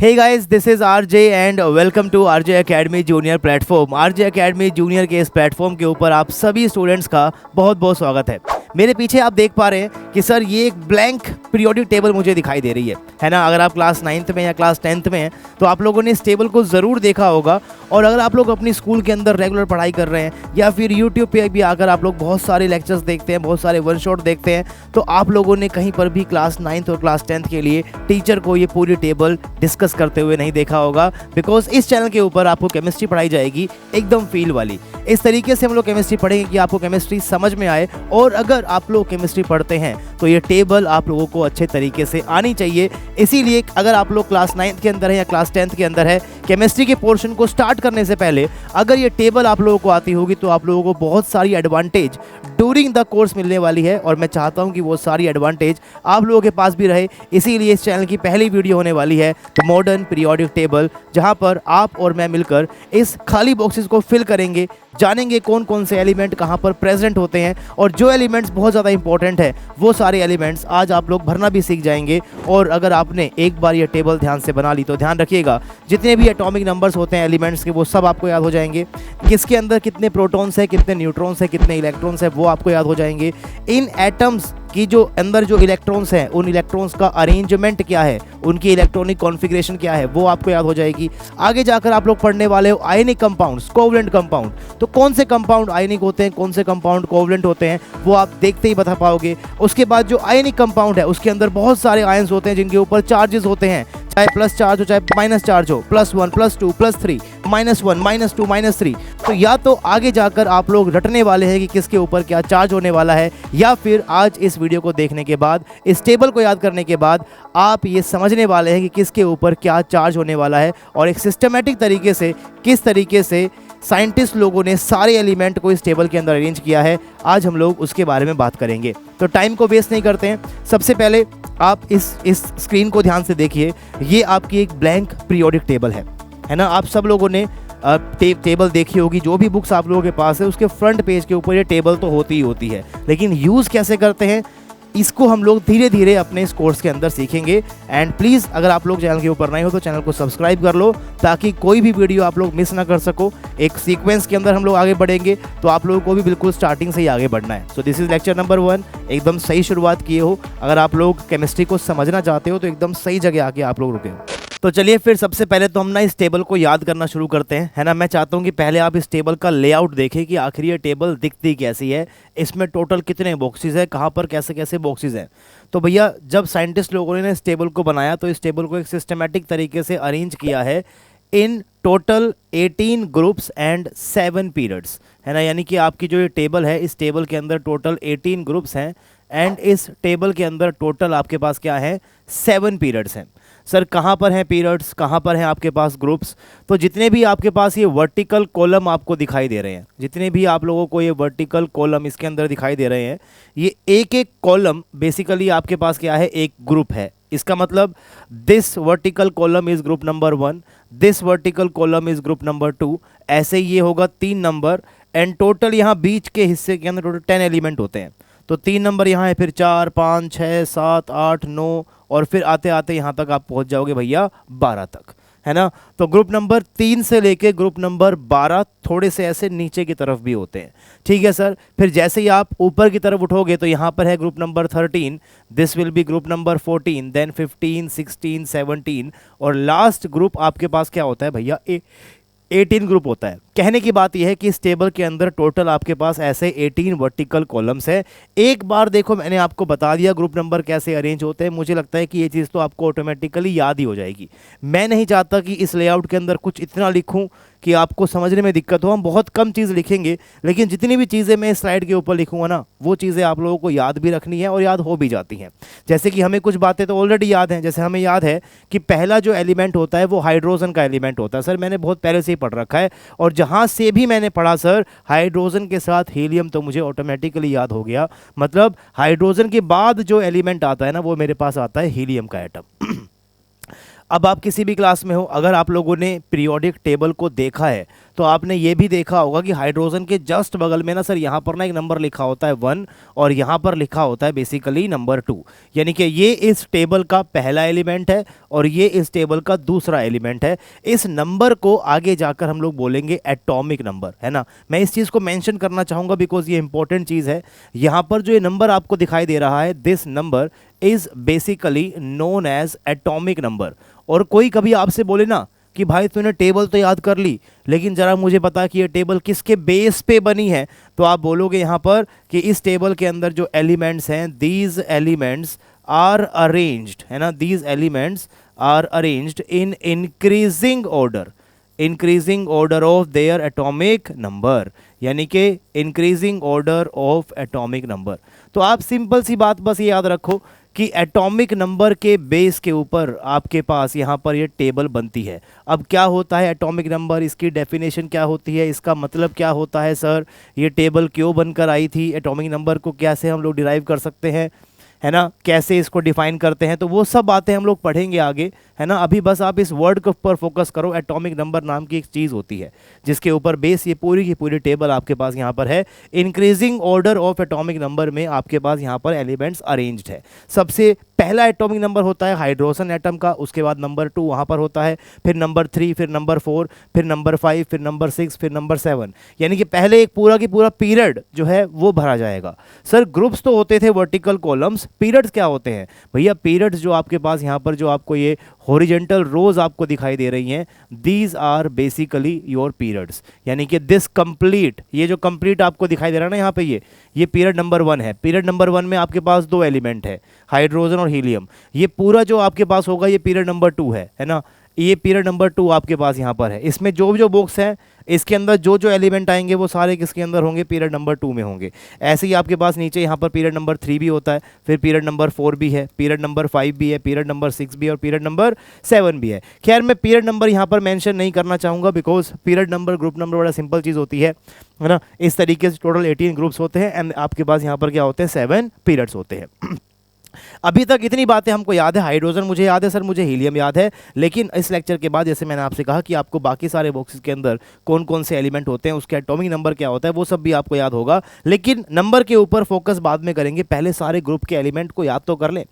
Hey guys, this is RJ and welcome to RJ Academy Junior platform. RJ Academy Junior के इस platform के ऊपर आप सभी स्टूडेंट्स का बहुत बहुत स्वागत है। मेरे पीछे आप देख पा रहे हैं कि सर ये एक ब्लैंक पीरियोडिक टेबल मुझे दिखाई दे रही है ना। अगर आप क्लास 9th में या क्लास 10th में हैं तो आप लोगों ने इस टेबल को ज़रूर देखा होगा। और अगर आप लोग अपनी स्कूल के अंदर रेगुलर पढ़ाई कर रहे हैं या फिर यूट्यूब पे भी आकर आप लोग बहुत सारे लेक्चर्स देखते हैं, बहुत सारे वन शॉट देखते हैं, तो आप लोगों ने कहीं पर भी क्लास 9th और क्लास 10th के लिए टीचर को ये पूरी टेबल डिस्कस करते हुए नहीं देखा होगा। बिकॉज इस चैनल के ऊपर आपको केमिस्ट्री पढ़ाई जाएगी एकदम फील वाली। इस तरीके से हम लोग केमिस्ट्री पढ़ेंगे कि आपको केमिस्ट्री समझ में आए। और अगर आप लोग केमिस्ट्री पढ़ते हैं तो ये टेबल आप लोगों को अच्छे तरीके से आनी चाहिए। इसीलिए अगर आप लोग क्लास 9th के अंदर है या क्लास 10th के अंदर है, केमिस्ट्री के पोर्शन को स्टार्ट करने से पहले अगर ये टेबल आप लोगों को आती होगी तो आप लोगों को बहुत सारी एडवांटेज ड्यूरिंग द कोर्स मिलने वाली है। और मैं चाहता हूं कि वो सारी एडवांटेज आप लोगों के पास भी रहे। इसीलिए इस चैनल की पहली वीडियो होने वाली है द मॉडर्न पीरियोडिक टेबल, जहां पर आप और मैं मिलकर इस खाली बॉक्सेस को फिल करेंगे, जानेंगे कौन कौन से एलिमेंट कहां पर प्रेजेंट होते हैं और जो एलिमेंट्स बहुत ज़्यादा इंपॉर्टेंट है वो सारे एलिमेंट्स आज आप लोग भरना भी सीख जाएंगे। और अगर आपने एक बार ये टेबल ध्यान से बना ली तो ध्यान रखिएगा जितने भी एटॉमिक नंबर्स होते हैं एलिमेंट्स के वो सब आपको याद हो जाएंगे। किसके अंदर कितने प्रोटॉन्स हैं, कितने न्यूट्रॉन्स हैं, कितने इलेक्ट्रॉन्स हैं वो आपको याद हो जाएंगे। इन एटम्स की जो अंदर जो इलेक्ट्रॉन्स हैं उन इलेक्ट्रॉन्स का अरेंजमेंट क्या है, उनकी इलेक्ट्रॉनिक कॉन्फ़िगरेशन क्या है वो आपको याद हो जाएगी। आगे जाकर आप लोग पढ़ने वाले हो आयनिक कंपाउंड्स, कोवलेंट कंपाउंड, तो कौन से कंपाउंड आयनिक होते हैं, कौन से कंपाउंड कोवलेंट होते हैं वो आप देखते ही बता पाओगे। उसके बाद जो आयनिक कंपाउंड है उसके अंदर बहुत सारे आयंस होते हैं जिनके ऊपर चार्जेस होते हैं, चाहे प्लस चार्ज हो चाहे माइनस चार्ज हो, +1 +2 +3 -1 -2 -3। तो या तो आगे जाकर आप लोग रटने वाले हैं कि किसके ऊपर क्या चार्ज होने वाला है, या फिर आज इस वीडियो को देखने के बाद, इस टेबल को याद करने के बाद आप ये समझने वाले हैं कि किसके ऊपर क्या चार्ज होने वाला है और एक सिस्टमेटिक तरीके से किस तरीके से साइंटिस्ट लोगों ने सारे एलिमेंट को इस टेबल के अंदर अरेंज किया है। आज हम लोग उसके बारे में बात करेंगे। तो टाइम को वेस्ट नहीं करते हैं। सबसे पहले आप इस स्क्रीन को ध्यान से देखिए। ये आपकी एक ब्लैंक पीरियोडिक टेबल है ना। आप सब लोगों ने टेबल देखी होगी। जो भी बुक्स आप लोगों के पास है उसके फ्रंट पेज के ऊपर ये टेबल तो होती ही होती है, लेकिन यूज़ कैसे करते हैं इसको हम लोग धीरे धीरे अपने इस कोर्स के अंदर सीखेंगे। एंड प्लीज़ अगर आप लोग चैनल के ऊपर नए हो तो चैनल को सब्सक्राइब कर लो ताकि कोई भी वीडियो आप लोग मिस ना कर सको। एक सीक्वेंस के अंदर हम लोग आगे बढ़ेंगे तो आप लोगों को भी बिल्कुल स्टार्टिंग से ही आगे बढ़ना है। So this is lecture number 1। एकदम सही शुरुआत किए हो। अगर आप लोग केमिस्ट्री को समझना चाहते हो तो एकदम सही जगह आके आप लोग रुके हो। तो चलिए फिर सबसे पहले तो हम ना इस टेबल को याद करना शुरू करते हैं, है ना। मैं चाहता हूँ कि पहले आप इस टेबल का लेआउट देखें कि आखिर ये टेबल दिखती कैसी है, इसमें टोटल कितने बॉक्सेस है, कहाँ पर कैसे कैसे बॉक्सेस हैं। तो भैया जब साइंटिस्ट लोगों ने इस टेबल को बनाया तो इस टेबल को एक सिस्टमेटिक तरीके से अरेंज किया है in total 18 groups and 7 periods, है ना। यानी कि आपकी जो ये टेबल है इस टेबल के अंदर टोटल 18 ग्रुप्स हैं एंड इस टेबल के अंदर टोटल आपके पास क्या है 7 पीरियड्स हैं। सर कहाँ पर हैं पीरियड्स, कहाँ पर हैं आपके पास ग्रुप्स? तो जितने भी आपके पास ये वर्टिकल कॉलम आपको दिखाई दे रहे हैं, जितने भी आप लोगों को ये वर्टिकल कॉलम इसके अंदर दिखाई दे रहे हैं, ये एक एक कॉलम बेसिकली आपके पास क्या है, एक ग्रुप है। इसका मतलब this vertical column is group number 1, this vertical column is group number 2, ऐसे ही ये होगा 3 नंबर। एंड टोटल यहाँ बीच के हिस्से के अंदर टोटल 10 एलिमेंट होते हैं। तो 3 नंबर यहाँ है, फिर 4 5 6 7 8 9 और फिर आते आते यहाँ तक आप पहुँच जाओगे भैया 12 तक, है ना। तो ग्रुप नंबर 3 से लेके ग्रुप नंबर 12 थोड़े से ऐसे नीचे की तरफ भी होते हैं, ठीक है सर। फिर जैसे ही आप ऊपर की तरफ उठोगे तो यहाँ पर है group number 13, this will be group number 14, then 15 16 17 और लास्ट ग्रुप आपके पास क्या होता है भैया 18 ग्रुप होता है। कहने की बात यह है कि इस टेबल के अंदर टोटल आपके पास ऐसे 18 वर्टिकल कॉलम्स है। एक बार देखो मैंने आपको बता दिया ग्रुप नंबर कैसे अरेंज होते हैं। मुझे लगता है कि ये चीज़ तो आपको ऑटोमेटिकली याद ही हो जाएगी। मैं नहीं चाहता कि इस लेआउट के अंदर कुछ इतना लिखूं कि आपको समझने में दिक्कत हो। हम बहुत कम चीज़ लिखेंगे, लेकिन जितनी भी चीज़ें मैं स्लाइड के ऊपर लिखूंगा ना वो चीज़ें आप लोगों को याद भी रखनी है और याद हो भी जाती हैं। जैसे कि हमें कुछ बातें तो ऑलरेडी याद हैं। जैसे हमें याद है कि पहला जो एलिमेंट होता है वो हाइड्रोजन का एलिमेंट होता है। सर मैंने बहुत पहले से ही पढ़ रखा है और जहाँ से भी मैंने पढ़ा सर हाइड्रोजन के साथ हीलियम तो मुझे ऑटोमेटिकली याद हो गया। मतलब हाइड्रोजन के बाद जो एलिमेंट आता है ना वो मेरे पास आता है हीलियम का एटम। अब आप किसी भी क्लास में हो, अगर आप लोगों ने पीरियोडिक टेबल को देखा है तो आपने ये भी देखा होगा कि हाइड्रोजन के जस्ट बगल में ना सर यहाँ पर ना एक नंबर लिखा होता है 1 और यहाँ पर लिखा होता है बेसिकली नंबर 2, यानी कि ये इस टेबल का पहला एलिमेंट है और ये इस टेबल का दूसरा एलिमेंट है। इस नंबर को आगे जाकर हम लोग बोलेंगे एटॉमिक नंबर, है ना। मैं इस चीज़ को मेंशन करना चाहूँगा बिकॉज ये इंपॉर्टेंट चीज़ है। यहाँ पर जो ये नंबर आपको दिखाई दे रहा है, this number is basically known as atomic number. और कोई कभी आपसे बोले ना कि भाई तूने टेबल तो याद कर ली, लेकिन ज़रा मुझे बता कि ये टेबल किसके बेस पे बनी है, तो आप बोलोगे यहाँ पर कि इस टेबल के अंदर जो एलिमेंट्स हैं, दीज एलिमेंट्स आर अरेंज्ड, है ना, these elements are arranged in increasing order of their atomic number, यानी कि increasing order of atomic number. तो आप सिंपल सी बात बस ये याद रखो कि एटॉमिक नंबर के बेस के ऊपर आपके पास यहाँ पर ये टेबल बनती है। अब क्या होता है एटॉमिक नंबर, इसकी डेफिनेशन क्या होती है, इसका मतलब क्या होता है सर, ये टेबल क्यों बनकर आई थी, एटॉमिक नंबर को कैसे हम लोग डिराइव कर सकते हैं, है ना, कैसे इसको डिफाइन करते हैं, तो वो सब बातें हम लोग पढ़ेंगे आगे, है ना। अभी बस आप इस वर्ड के ऊपर फोकस करो। एटॉमिक नंबर नाम की एक चीज़ होती है जिसके ऊपर बेस ये पूरी की पूरी टेबल आपके पास यहाँ पर है। Increasing order of atomic number में आपके पास यहाँ पर एलिमेंट्स अरेंज्ड है। सबसे पहला एटॉमिक नंबर होता है हाइड्रोजन एटम का, उसके बाद नंबर 2 वहाँ पर होता है, फिर नंबर 3, फिर नंबर 4, फिर नंबर 5, फिर नंबर 6, फिर नंबर 7, यानी कि पहले एक पूरा की पूरा पीरियड जो है वो भरा जाएगा। सर ग्रुप्स तो होते थे वर्टिकल कॉलम्स, पीरियड्स क्या होते हैं भैया, पीरियड्स जो आपके पास यहाँ पर जो आपको ये हॉरिजेंटल रोज आपको दिखाई दे रही हैं, these are basically your periods, यानी कि दिस कंप्लीट, ये जो कंप्लीट आपको दिखाई दे रहा है ना यहाँ पे, ये पीरियड नंबर 1 है। पीरियड नंबर 1 में आपके पास 2 एलिमेंट है, हाइड्रोजन और हीलियम। ये पूरा जो आपके पास होगा ये पीरियड नंबर 2 है ना। ये पीरियड नंबर 2 आपके पास यहाँ पर है। इसमें जो जो बॉक्स है इसके अंदर जो जो एलिमेंट आएंगे वो सारे किसके अंदर होंगे, पीरियड नंबर 2 में होंगे। ऐसे ही आपके पास नीचे यहाँ पर पीरियड नंबर 3 भी होता है, फिर पीरियड नंबर 4 भी है, पीरियड नंबर 5 भी है, पीरियड नंबर 6 भी है और पीरियड नंबर 7 भी है। खैर मैं पीरियड नंबर यहाँ पर मेंशन नहीं करना चाहूँगा because period number, group number बड़ा सिंपल चीज़ होती है ना। इस तरीके से टोटल 18 ग्रुप्स होते हैं एंड आपके पास यहाँ पर क्या होते हैं, 7 पीरियड्स होते हैं। अभी तक इतनी बातें हमको याद है, हाइड्रोजन मुझे याद है सर, मुझे हीलियम याद है, लेकिन इस लेक्चर के बाद जैसे मैंने आपसे कहा कि आपको बाकी सारे बॉक्सेस के अंदर कौन कौन से एलिमेंट होते हैं, उसके एटॉमिक नंबर क्या होता है, वो सब भी आपको याद होगा। लेकिन नंबर के ऊपर फोकस बाद में करेंगे, पहले सारे ग्रुप के एलिमेंट को याद तो कर लें।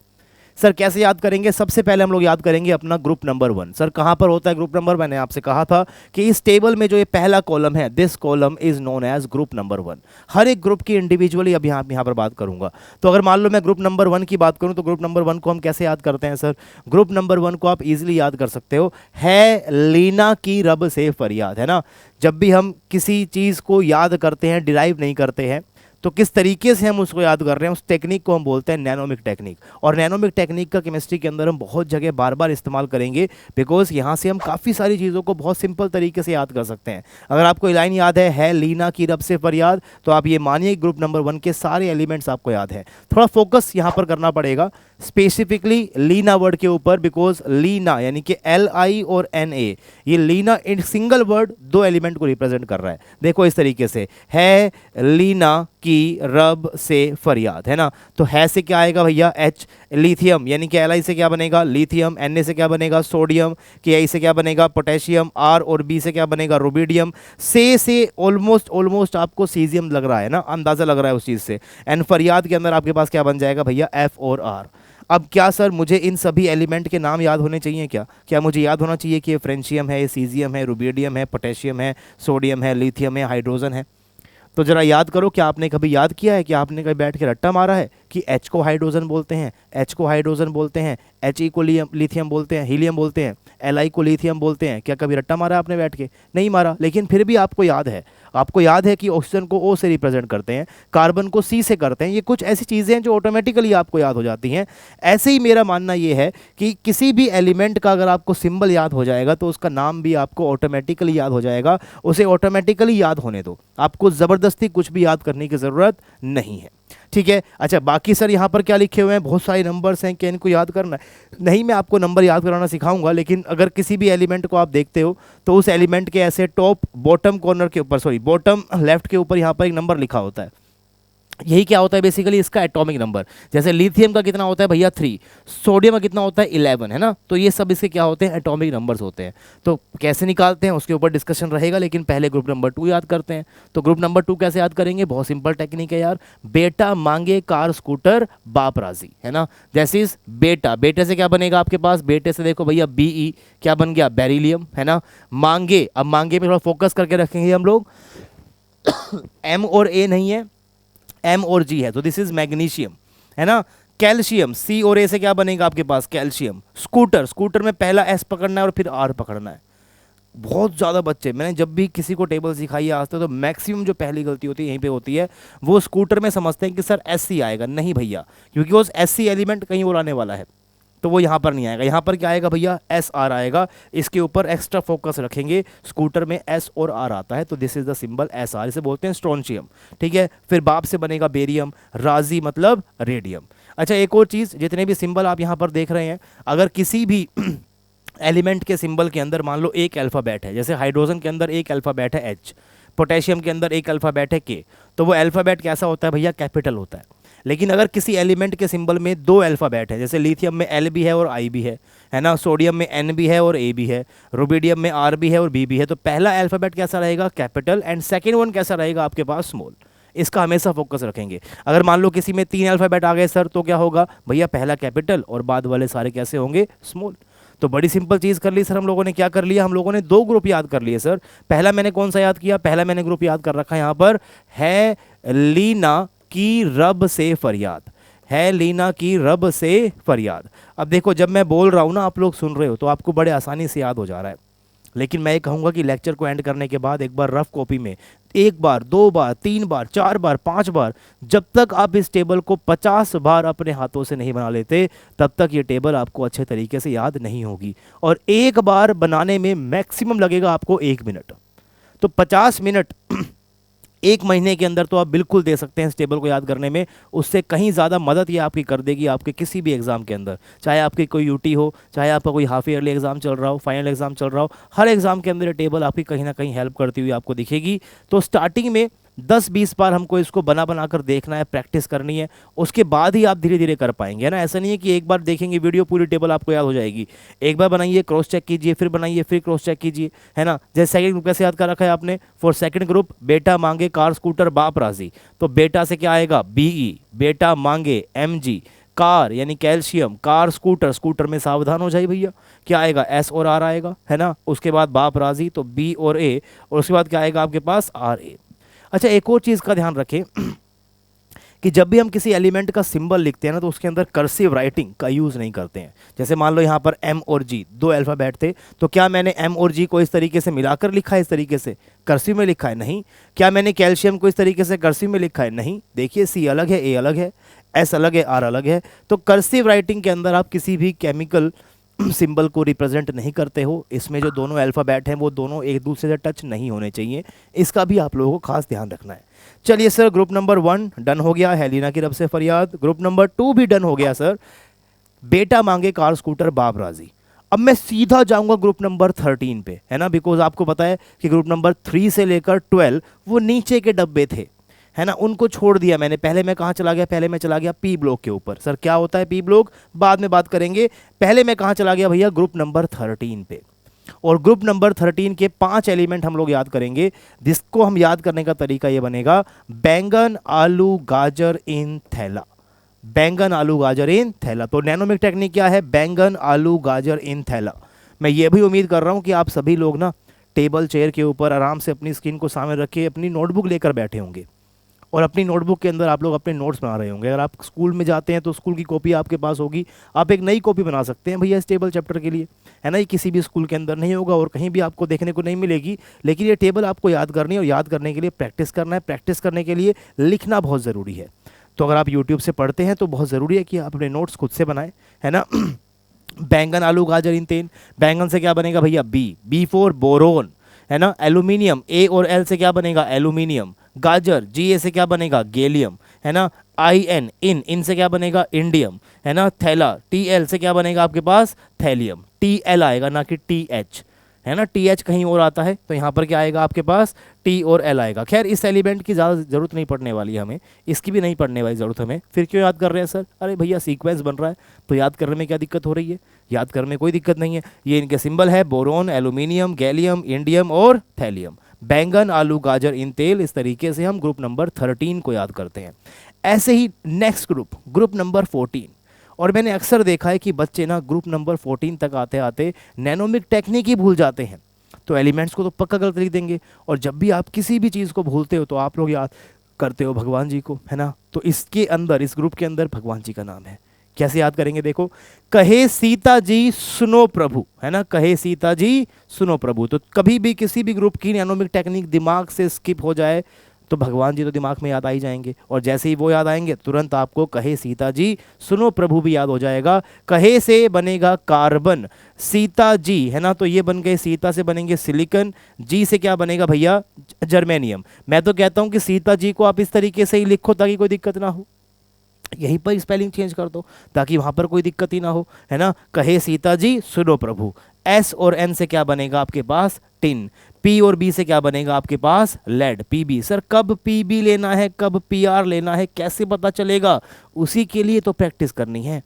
सर कैसे याद करेंगे, सबसे पहले हम लोग याद करेंगे अपना ग्रुप नंबर 1। सर कहाँ पर होता है ग्रुप नंबर, मैंने आपसे कहा था कि इस टेबल में जो ये पहला कॉलम है, this column is known age group number 1। हर एक ग्रुप की इंडिविजुअली अब यहाँ पर बात करूंगा। तो अगर मान लो मैं ग्रुप नंबर 1 की बात करूं तो ग्रुप नंबर 1 को हम कैसे याद करते हैं सर, ग्रुप नंबर 1 को आप इजिली याद कर सकते हो, है लीना की रब से फरियाद, है ना। जब भी हम किसी चीज़ को याद करते हैं, डिराइव नहीं करते हैं, तो किस तरीके से हम उसको याद कर रहे हैं, उस टेक्निक को हम बोलते हैं नैनोमिक टेक्निक। और नैनोमिक टेक्निक का केमिस्ट्री के अंदर हम बहुत जगह बार बार इस्तेमाल करेंगे बिकॉज यहाँ से हम काफ़ी सारी चीज़ों को बहुत सिंपल तरीके से याद कर सकते हैं। अगर आपको लाइन याद है लीना की रब से फरियाद, तो आप ये मानिए ग्रुप नंबर 1 के सारे एलिमेंट्स आपको याद है। थोड़ा फोकस यहाँ पर करना पड़ेगा स्पेसिफिकली लीना वर्ड के ऊपर बिकॉज लीना यानी कि LI और NA, ये Lina in single word 2 element को रिप्रेजेंट कर रहा है। देखो इस तरीके से, है लीना की रब से फरियाद, है ना। तो है से क्या आएगा भैया, H, लिथियम यानी कि LI से क्या बनेगा लिथियम, Na से क्या बनेगा सोडियम, Ki से क्या बनेगा पोटेशियम, R और B से क्या बनेगा रुबिडियम, से ऑलमोस्ट आपको सीजियम लग रहा है ना, अंदाजा लग रहा है उस चीज़ से। एंड फरियाद के अंदर आपके पास क्या बन जाएगा भैया, F और R। अब क्या सर मुझे इन सभी एलिमेंट के नाम याद होने चाहिए क्या मुझे याद होना चाहिए कि ये फ्रेंशियम है, ये सीजियम है, रुबिडियम है, पोटेशियम है, सोडियम है, लिथियम है, हाइड्रोजन है। तो जरा याद करो, क्या आपने कभी याद किया है कि आपने कभी बैठ के रट्टा मारा है कि H को हाइड्रोजन बोलते हैं, H को हाइड्रोजन बोलते हैं, He को लिथियम बोलते हैं, हीलियम बोलते हैं, Li को लिथियम बोलते हैं? क्या कभी रट्टा मारा आपने बैठ के? नहीं मारा, लेकिन फिर भी आपको याद है। आपको याद है कि ऑक्सीजन को O से रिप्रेजेंट करते हैं, कार्बन को C से करते हैं। ये कुछ ऐसी चीज़ें हैं जो ऑटोमेटिकली आपको याद हो जाती हैं। ऐसे ही मेरा मानना ये है कि किसी भी एलिमेंट का अगर आपको सिंबल याद हो जाएगा तो उसका नाम भी आपको ऑटोमेटिकली याद हो जाएगा। उसे ऑटोमेटिकली याद होने दो, आपको ज़बरदस्ती कुछ भी याद करने की ज़रूरत नहीं है। ठीक है, अच्छा बाकी सर यहाँ पर क्या लिखे हुए हैं, बहुत सारे नंबर्स हैं, क्या इनको याद करना है? नहीं, मैं आपको नंबर याद कराना सिखाऊंगा, लेकिन अगर किसी भी एलिमेंट को आप देखते हो तो उस एलिमेंट के ऐसे टॉप बॉटम कॉर्नर के ऊपर, सॉरी बॉटम लेफ्ट के ऊपर यहाँ पर एक नंबर लिखा होता है। यही क्या होता है बेसिकली इसका एटॉमिक नंबर। जैसे लिथियम का कितना होता है भैया 3, सोडियम का कितना होता है 11, है ना। तो ये सब इसके क्या होते हैं एटॉमिक नंबर्स होते हैं। तो कैसे निकालते हैं उसके ऊपर डिस्कशन रहेगा, लेकिन पहले ग्रुप नंबर 2 याद करते हैं। तो ग्रुप नंबर 2 कैसे याद करेंगे, बहुत सिंपल टेक्निक है यार। बेटा मांगे कार स्कूटर बाप राजी, है ना। जैसे इस बेटा, बेटे से क्या बनेगा आपके पास, बेटे से देखो भैया बीई क्या बन गया बेरिलियम, है ना। मांगे, अब मांगे पे थोड़ा फोकस करके रखेंगे हम लोग। एम और ए नहीं है, एम और जी है, तो दिस इज मैग्नीशियम, है ना। कैल्शियम, सी और ए से क्या बनेगा आपके पास कैल्शियम। स्कूटर, स्कूटर में पहला एस पकड़ना है और फिर आर पकड़ना है। बहुत ज़्यादा बच्चे, मैंने जब भी किसी को टेबल सिखाई है आज तक, तो मैक्सिमम जो पहली गलती होती है यहीं पे होती है। वो स्कूटर में समझते हैं कि सर एस सी आएगा, नहीं भैया, क्योंकि वो एस सी एलिमेंट कहीं और आने वाला है, तो वो यहाँ पर नहीं आएगा। यहाँ पर क्या आएगा भैया एस आर आएगा। इसके ऊपर एक्स्ट्रा फोकस रखेंगे, स्कूटर में एस और आर आता है, तो this is the symbol S R, इसे बोलते हैं स्ट्रोंशियम, ठीक है। फिर बाप से बनेगा बेरियम, राजी मतलब रेडियम। अच्छा एक और चीज़, जितने भी सिंबल आप यहाँ पर देख रहे हैं, अगर किसी भी एलिमेंट के सिंबल के अंदर मान लो एक अल्फ़ाबेट है, जैसे हाइड्रोजन के अंदर एक अल्फ़ाबेट है एच, पोटेशियम के अंदर एक अल्फ़ाबेट है के, तो वो अल्फ़ाबेट कैसा होता है भैया कैपिटल होता है। लेकिन अगर किसी एलिमेंट के सिंबल में दो अल्फ़ाबेट है, जैसे लिथियम में एल भी है और आई भी है ना, सोडियम में एन भी है और ए भी है, रुबिडियम में आर भी है और बी भी है, तो पहला अल्फ़ाबेट कैसा रहेगा कैपिटल एंड सेकेंड वन कैसा रहेगा आपके पास स्मॉल। इसका हमेशा फोकस रखेंगे। अगर मान लो किसी में 3 अल्फ़ाबेट आ गए सर, तो क्या होगा भैया पहला कैपिटल और बाद वाले सारे कैसे होंगे स्मॉल। तो बड़ी सिंपल चीज़ कर ली सर हम लोगों ने, क्या कर लिया हम लोगों ने, 2 ग्रुप याद कर लिए सर। पहला मैंने कौन सा याद किया, पहला मैंने ग्रुप याद कर रखा है यहाँ पर, है लीना की रब से फरियाद, है लीना की रब से फरियाद। अब देखो जब मैं बोल रहा हूँ ना, आप लोग सुन रहे हो, तो आपको बड़े आसानी से याद हो जा रहा है, लेकिन मैं ये कहूँगा कि लेक्चर को एंड करने के बाद एक बार रफ कॉपी में 1 बार 2 बार 3 बार 4 बार 5 बार, जब तक आप इस टेबल को 50 बार अपने हाथों से नहीं बना लेते, तब तक ये टेबल आपको अच्छे तरीके से याद नहीं होगी। और एक बार बनाने में मैक्सिमम लगेगा आपको 1 मिनट, तो 50 मिनट 1 महीने के अंदर तो आप बिल्कुल दे सकते हैं इस टेबल को याद करने में। उससे कहीं ज़्यादा मदद ये आपकी कर देगी आपके किसी भी एग्जाम के अंदर, चाहे आपकी कोई यूटी हो, चाहे आपका कोई हाफ ईयरली एग्जाम चल रहा हो, फाइनल एग्जाम चल रहा हो, हर एग्जाम के अंदर ये टेबल आपकी कहीं ना कहीं हेल्प करती हुई आपको दिखेगी। तो स्टार्टिंग में 10-20 बार हमको इसको बना बना कर देखना है, प्रैक्टिस करनी है, उसके बाद ही आप धीरे धीरे कर पाएंगे, है ना। ऐसा नहीं है कि एक बार देखेंगे वीडियो पूरी टेबल आपको याद हो जाएगी। एक बार बनाइए, क्रॉस चेक कीजिए, फिर बनाइए, फिर क्रॉस चेक कीजिए, है ना। जैसे सेकंड ग्रुप कैसे याद कर रखा है आपने, फॉर सेकंड ग्रुप बेटा मांगे कार स्कूटर बाप राजी, तो बेटा से क्या आएगा बीई, बेटा मांगे एमजी, कार यानी कैल्शियम, कार स्कूटर, स्कूटर में सावधान हो जाइए भैया, क्या आएगा एस और आर आएगा, है ना। उसके बाद बाप राजी तो बी और ए, और उसके बाद क्या आएगा आपके पास आर ए। अच्छा एक और चीज़ का ध्यान रखें कि जब भी हम किसी एलिमेंट का सिंबल लिखते हैं ना, तो उसके अंदर कर्सिव राइटिंग का यूज़ नहीं करते हैं। जैसे मान लो यहाँ पर एम और जी 2 अल्फ़ाबेट थे, तो क्या मैंने एम और जी को इस तरीके से मिलाकर लिखा है, इस तरीके से कर्सिव में लिखा है, नहीं। क्या मैंने कैल्शियम को इस तरीके से कर्सिव में लिखा है, नहीं। देखिए सी अलग है, ए अलग है, एस अलग है, आर अलग है। तो कर्सिव राइटिंग के अंदर आप किसी भी केमिकल सिंबल को रिप्रेजेंट नहीं करते हो। इसमें जो दोनों अल्फ़ाबेट हैं वो दोनों एक दूसरे से टच नहीं होने चाहिए, इसका भी आप लोगों को खास ध्यान रखना है। चलिए सर ग्रुप नंबर 1 डन हो गया, हेलिना की रब से फरियाद। ग्रुप नंबर 2 भी डन हो गया सर, बेटा मांगे कार स्कूटर बाप राजी। अब मैं सीधा जाऊंगा ग्रुप नंबर 13 पे, है ना, बिकॉज आपको पता है कि ग्रुप नंबर 3 से लेकर 12 वो नीचे के डब्बे थे, है ना, उनको छोड़ दिया मैंने। पहले मैं कहाँ चला गया, पहले मैं चला गया पी ब्लॉक के ऊपर। सर क्या होता है पी ब्लॉक, बाद में बात करेंगे। पहले मैं कहाँ चला गया भैया, ग्रुप नंबर 13 पे। और ग्रुप नंबर 13 के 5 एलिमेंट हम लोग याद करेंगे, जिसको हम याद करने का तरीका ये बनेगा, बैंगन आलू गाजर इन थैला, बैंगन आलू गाजर इन थैला। तो नैनोमिक टेक्निक क्या है, बैंगन आलू गाजर इन थैला। मैं ये भी उम्मीद कर रहा हूँ कि आप सभी लोग ना टेबल चेयर के ऊपर आराम से अपनी स्क्रीन को सामने रख के अपनी नोटबुक लेकर बैठे होंगे, और अपनी नोटबुक के अंदर आप लोग अपने नोट्स बना रहे होंगे। अगर आप स्कूल में जाते हैं तो स्कूल की कॉपी आपके पास होगी, आप एक नई कॉपी बना सकते हैं भैया इस टेबल चैप्टर के लिए, है ना। ये किसी भी स्कूल के अंदर नहीं होगा और कहीं भी आपको देखने को नहीं मिलेगी, लेकिन ये टेबल आपको याद करनी है, और याद करने के लिए प्रैक्टिस करना है, प्रैक्टिस करने के लिए लिखना बहुत ज़रूरी है। तो अगर आप यूट्यूब से पढ़ते हैं तो बहुत ज़रूरी है कि आप अपने नोट्स खुद से बनाएं, है ना। बैंगन आलू गाजर इन तीन, बैंगन से क्या बनेगा भैया बी फॉर बोरोन, है ना। एल्यूमिनियम, ए और एल से क्या बनेगा एल्यूमिनियम। गाजर, जी ए से क्या बनेगा गैलियम, है ना। आई एन इन से क्या बनेगा इंडियम, है ना। थैला, टी एल से क्या बनेगा आपके पास थैलियम, टी एल आएगा ना कि टी एच, है ना, TH कहीं और आता है, तो यहाँ पर क्या आएगा आपके पास, T और L आएगा। खैर इस एलिमेंट की ज़्यादा ज़रूरत नहीं पड़ने वाली है हमें, इसकी भी नहीं पड़ने वाली ज़रूरत हमें। फिर क्यों याद कर रहे हैं सर? अरे भैया सीक्वेंस बन रहा है, तो याद करने में क्या दिक्कत हो रही है? याद करने में कोई दिक्कत नहीं है। ये इनके सिंबल है, बोरोन, एल्यूमिनियम, गैलियम, इंडियम और थैलियम। बैंगन, आलू, गाजर, इन तेल। इस तरीके से हम ग्रुप नंबर 13 को याद करते हैं। ऐसे ही नेक्स्ट ग्रुप नंबर 14। और मैंने अक्सर देखा है कि बच्चे ना ग्रुप नंबर 14 तक आते आते नैनोमिक टेक्निक ही भूल जाते हैं। तो एलिमेंट्स को तो पक्का गलत लिख देंगे, और जब भी आप किसी भी चीज़ को भूलते हो तो आप लोग याद करते हो भगवान जी को, है ना। तो इसके अंदर, इस ग्रुप के अंदर भगवान जी का नाम है। कैसे याद करेंगे? देखो, कहे सीता जी सुनो प्रभु, है ना, कहे सीता जी सुनो प्रभु। तो कभी भी किसी भी ग्रुप की नैनोमिक टेक्निक दिमाग से स्किप हो जाए तो भगवान जी तो दिमाग में याद आ ही जाएंगे, और जैसे ही वो याद आएंगे तुरंत आपको कहे सीता जी सुनो प्रभु भी याद हो जाएगा। कहे से बनेगा कार्बन, सीता जी, है ना, तो ये बन गए, सीता से बनेंगे सिलिकन, जी से क्या बनेगा भैया, जर्मेनियम। मैं तो कहता हूं कि सीता जी को आप इस तरीके से ही लिखो ताकि कोई दिक्कत ना हो, यहीं पर स्पेलिंग चेंज कर दो ताकि वहां पर कोई दिक्कत ही ना हो, है ना। कहे सीता जी सुनो प्रभु। एस और एन से क्या बनेगा आपके पास, टिन। पी और बी से क्या बनेगा आपके पास, लेड, पीबी। सर कब पीबी लेना है, कब पीआर लेना है, कैसे पता चलेगा? उसी के लिए तो प्रैक्टिस करनी है।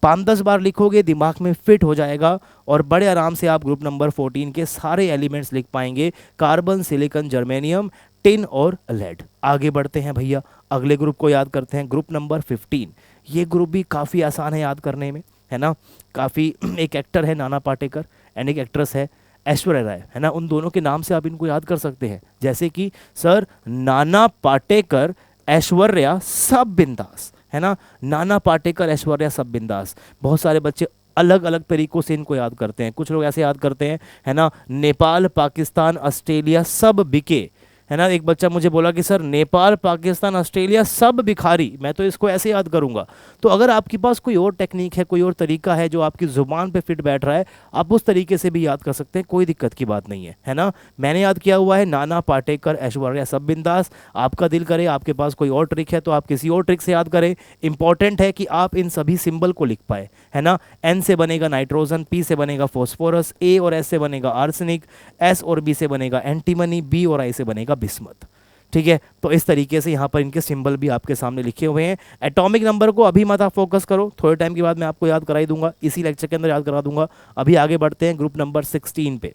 5-10 बार लिखोगे, दिमाग में फिट हो जाएगा, और बड़े आराम से आप ग्रुप नंबर 14 के सारे एलिमेंट्स लिख पाएंगे, कार्बन, सिलिकॉन, जर्मेनियम, टिन और लेड। आगे बढ़ते हैं भैया, अगले ग्रुप को याद करते हैं, ग्रुप नंबर 15। ये ग्रुप भी काफ़ी आसान है याद करने में, है ना। काफ़ी एक एक्टर है नाना पाटेकर एंड एक एक्ट्रेस है ऐश्वर्या राय, है ना, उन दोनों के नाम से आप इनको याद कर सकते हैं। जैसे कि सर नाना पाटेकर, ऐश्वर्या, सब बिंदास, है ना, नाना पाटेकर, ऐश्वर्या, सब बिंदास। बहुत सारे बच्चे अलग अलग तरीकों से इनको याद करते हैं। कुछ लोग ऐसे याद करते हैं, है ना, नेपाल, पाकिस्तान, ऑस्ट्रेलिया सब बिके, है ना। एक बच्चा मुझे बोला कि सर नेपाल, पाकिस्तान, ऑस्ट्रेलिया सब भिखारी, मैं तो इसको ऐसे याद करूंगा। तो अगर आपके पास कोई और टेक्निक है, कोई और तरीका है जो आपकी ज़ुबान पे फिट बैठ रहा है, आप उस तरीके से भी याद कर सकते हैं, कोई दिक्कत की बात नहीं है ना। मैंने याद किया हुआ है नाना पाटेकर, ऐश्वर्या, सब बिंदास। आपका दिल करे, आपके पास कोई और ट्रिक है तो आप किसी और ट्रिक से याद करें। इंपॉर्टेंट है कि आप इन सभी सिंबल को लिख पाए, है ना। एन से बनेगा नाइट्रोजन, पी से बनेगा फॉस्फोरस, ए और एस से बनेगा आर्सेनिक, एस और बी से बनेगा एंटीमनी, बी और आई से बनेगा बिस्मत। ठीक है, तो इस तरीके से यहाँ पर इनके सिंबल भी आपके सामने लिखे हुए हैं। एटॉमिक नंबर को अभी मत आप फोकस करो, थोड़े टाइम के बाद मैं आपको याद कराई दूंगा, इसी लेक्चर के अंदर याद करा दूंगा। अभी आगे बढ़ते हैं ग्रुप नंबर 16 पे।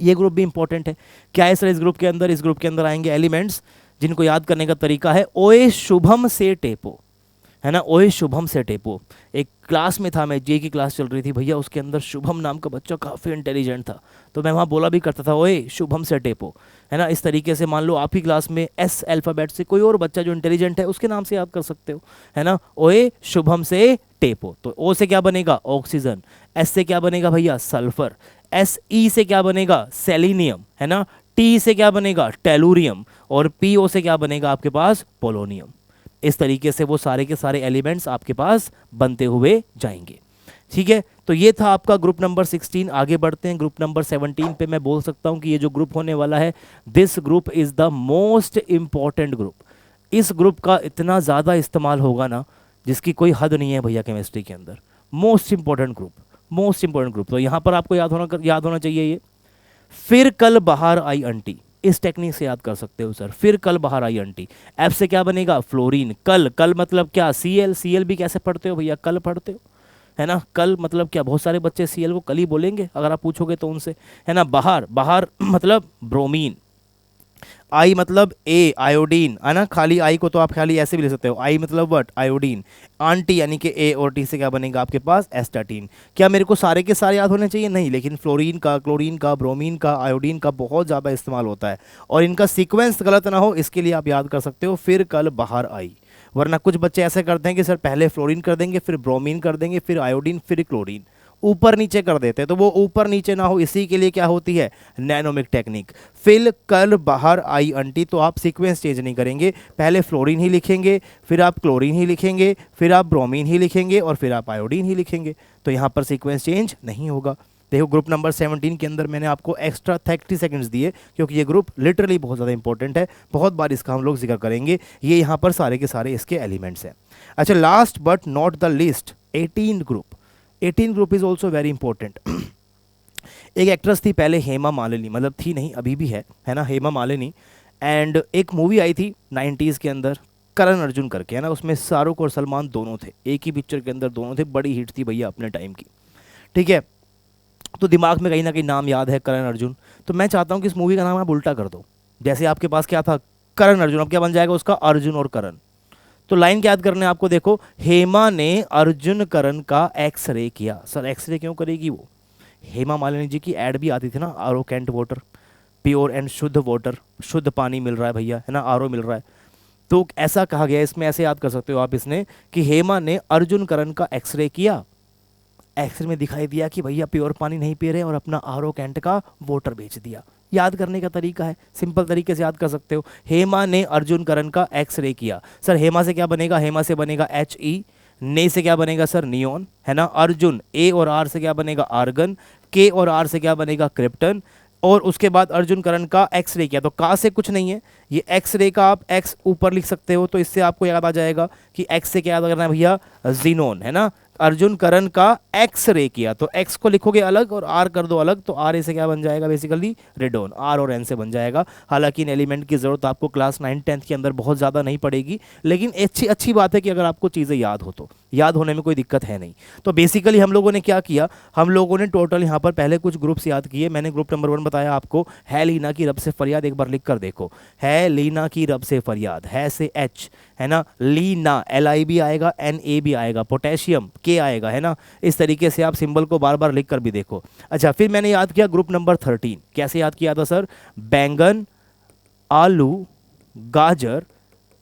ये ग्रुप भी इंपॉर्टेंट है। क्या है सर इस ग्रुप के अंदर? इस ग्रुप के अंदर आएंगे एलिमेंट्स जिनको याद करने का तरीका है ओए शुभम से टेपो, है ना, ओए शुभम से टेपो। एक क्लास में था, मैं जे की क्लास चल रही थी भैया, उसके अंदर शुभम नाम का बच्चा काफ़ी इंटेलिजेंट था, तो मैं वहाँ बोला भी करता था ओए शुभम से टेपो, है ना। इस तरीके से मान लो आप ही क्लास में एस अल्फ़ाबेट से कोई और बच्चा जो इंटेलिजेंट है उसके नाम से याद कर सकते हो, है ना, ओए शुभम से टेपो। तो ओ से क्या बनेगा, ऑक्सीजन। एस से क्या बनेगा भैया, सल्फर। एस ई से क्या बनेगा, सेलिनियम, है ना। टी से क्या बनेगा, टेलुरियम। और पी ओ से क्या बनेगा आपके पास, पोलोनियम। इस तरीके से वो सारे के सारे एलिमेंट्स आपके पास बनते हुए जाएंगे। ठीक है, तो ये था आपका ग्रुप नंबर 16। आगे बढ़ते हैं ग्रुप नंबर 17 पे। मैं बोल सकता हूँ कि ये जो ग्रुप होने वाला है, this group is the most important group. इस ग्रुप का इतना ज़्यादा इस्तेमाल होगा ना जिसकी कोई हद नहीं है भैया केमिस्ट्री के अंदर। Most important group, most important group. तो यहाँ पर आपको याद होना चाहिए ये, फिर कल बाहर आई आंटी। इस टेक्निक से याद कर सकते हो सर, फिर कल बाहर आई आंटी। एफ से क्या बनेगा, फ्लोरीन। कल, कल मतलब क्या, सीएल। सीएल भी कैसे पढ़ते हो भैया, कल पढ़ते हो, है ना। कल मतलब क्या, बहुत सारे बच्चे सीएल को कल ही बोलेंगे अगर आप पूछोगे तो उनसे, है ना। बाहर, बाहर मतलब ब्रोमीन। आई मतलब ए, आयोडीन, है ना। खाली आई को तो आप खाली ऐसे भी ले सकते हो, आई मतलब व्हाट, आयोडीन। आंटी यानी कि ए और टी से क्या बनेगा आपके पास, एस्टाटीन। क्या मेरे को सारे के सारे याद होने चाहिए? नहीं, लेकिन फ्लोरीन का, क्लोरीन का, ब्रोमीन का, आयोडीन का बहुत ज़्यादा इस्तेमाल होता है, और इनका सीक्वेंस गलत ना हो इसके लिए आप याद कर सकते हो फिर कल बाहर आई। वरना कुछ बच्चे ऐसे करते हैं कि सर पहले फ्लोरीन कर देंगे, फिर ब्रोमीन कर देंगे, फिर आयोडीन, फिर क्लोरीन, ऊपर नीचे कर देते हैं। तो वो ऊपर नीचे ना हो इसी के लिए क्या होती है, नैनोमिक टेक्निक। फिर कल बाहर आई आंटी, तो आप सीक्वेंस चेंज नहीं करेंगे, पहले फ्लोरीन ही लिखेंगे, फिर आप क्लोरीन ही लिखेंगे, फिर आप ब्रोमीन ही लिखेंगे, और फिर आप आयोडीन ही लिखेंगे। तो यहाँ पर सीक्वेंस चेंज नहीं होगा। देखो ग्रुप नंबर 17 के अंदर मैंने आपको एक्स्ट्रा 30 सेकंड्स दिए क्योंकि ये ग्रुप लिटरली बहुत ज़्यादा इंपॉर्टेंट है, बहुत बार इसका हम लोग जिक्र करेंगे। ये यहाँ पर सारे के सारे इसके एलिमेंट्स हैं। अच्छा, last but not the least, 18 group. 18 group is also very important. एक एक्ट्रेस थी पहले, हेमा मालिनी, मतलब थी नहीं अभी भी है ना, हेमा मालिनी। एंड एक मूवी आई थी 90s के अंदर, करण अर्जुन करके, है ना, उसमें शाहरुख और सलमान दोनों थे, एक ही पिक्चर के अंदर दोनों थे, बड़ी हिट थी भैया अपने टाइम की। ठीक है, तो दिमाग में कहीं ना कहीं नाम याद है करण अर्जुन, तो मैं चाहता हूँ कि इस मूवी का नाम आप उल्टा कर दो। जैसे आपके पास क्या था, करण अर्जुन, अब क्या बन जाएगा उसका, अर्जुन और करण। तो लाइन क्या याद करने हैं आपको, देखो, हेमा ने अर्जुन करण का एक्सरे किया। सर एक्सरे क्यों करेगी वो? हेमा मालिनी जी की एड भी आती थी ना, R O can't water, pure and शुद्ध वाटर, शुद्ध पानी मिल रहा है भैया, है ना, आर मिल रहा है। तो ऐसा कहा गया है इसमें, ऐसे याद कर सकते हो आप इसने, कि हेमा ने अर्जुन करण का एक्सरे किया, एक्सरे में दिखाई दिया कि भैया प्योर पानी नहीं पी रहे और अपना आर ओ कैंट का वाटर बेच दिया। याद करने का तरीका है, सिंपल तरीके से याद कर सकते हो। हेमा ने अर्जुन करण का एक्सरे किया। सर हेमा से क्या बनेगा, हेमा से बनेगा HE, ने से क्या बनेगा सर, नियोन, है ना। अर्जुन A और R से क्या बनेगा, आर्गन, K और R से क्या बनेगा, क्रिप्टन। और उसके बाद अर्जुन करण का एक्सरे किया, तो का से कुछ नहीं है, ये एक्सरे का आप एक्स ऊपर लिख सकते हो, तो इससे आपको याद आ जाएगा कि एक्स से क्या याद करना है भैया, जीनोन, है ना। अर्जुन करण का एक्स रे किया, तो एक्स को लिखोगे अलग और आर कर दो अलग, तो आर ए से क्या बन जाएगा, बेसिकली रेडोन, आर और एन से बन जाएगा। हालांकि इन एलिमेंट की जरूरत आपको क्लास 9 10th के अंदर बहुत ज़्यादा नहीं पड़ेगी, लेकिन अच्छी अच्छी बात है कि अगर आपको चीज़ें याद हो तो, याद होने में कोई दिक्कत है नहीं। तो बेसिकली हम लोगों ने क्या किया, हम लोगों ने टोटल यहाँ पर पहले कुछ ग्रुप्स याद किए। मैंने ग्रुप नंबर 1 बताया आपको, है लीना की रब से फरियाद, एक बार लिख कर देखो, है लीना की रब से फरियाद, है से H, है ना, लीना LI भी आएगा, NA भी आएगा, पोटेशियम K आएगा, है ना। इस तरीके से आप सिंबल को बार बार लिख कर भी देखो। अच्छा, फिर मैंने याद किया ग्रुप नंबर 13, कैसे याद किया था सर, बैंगन आलू गाजर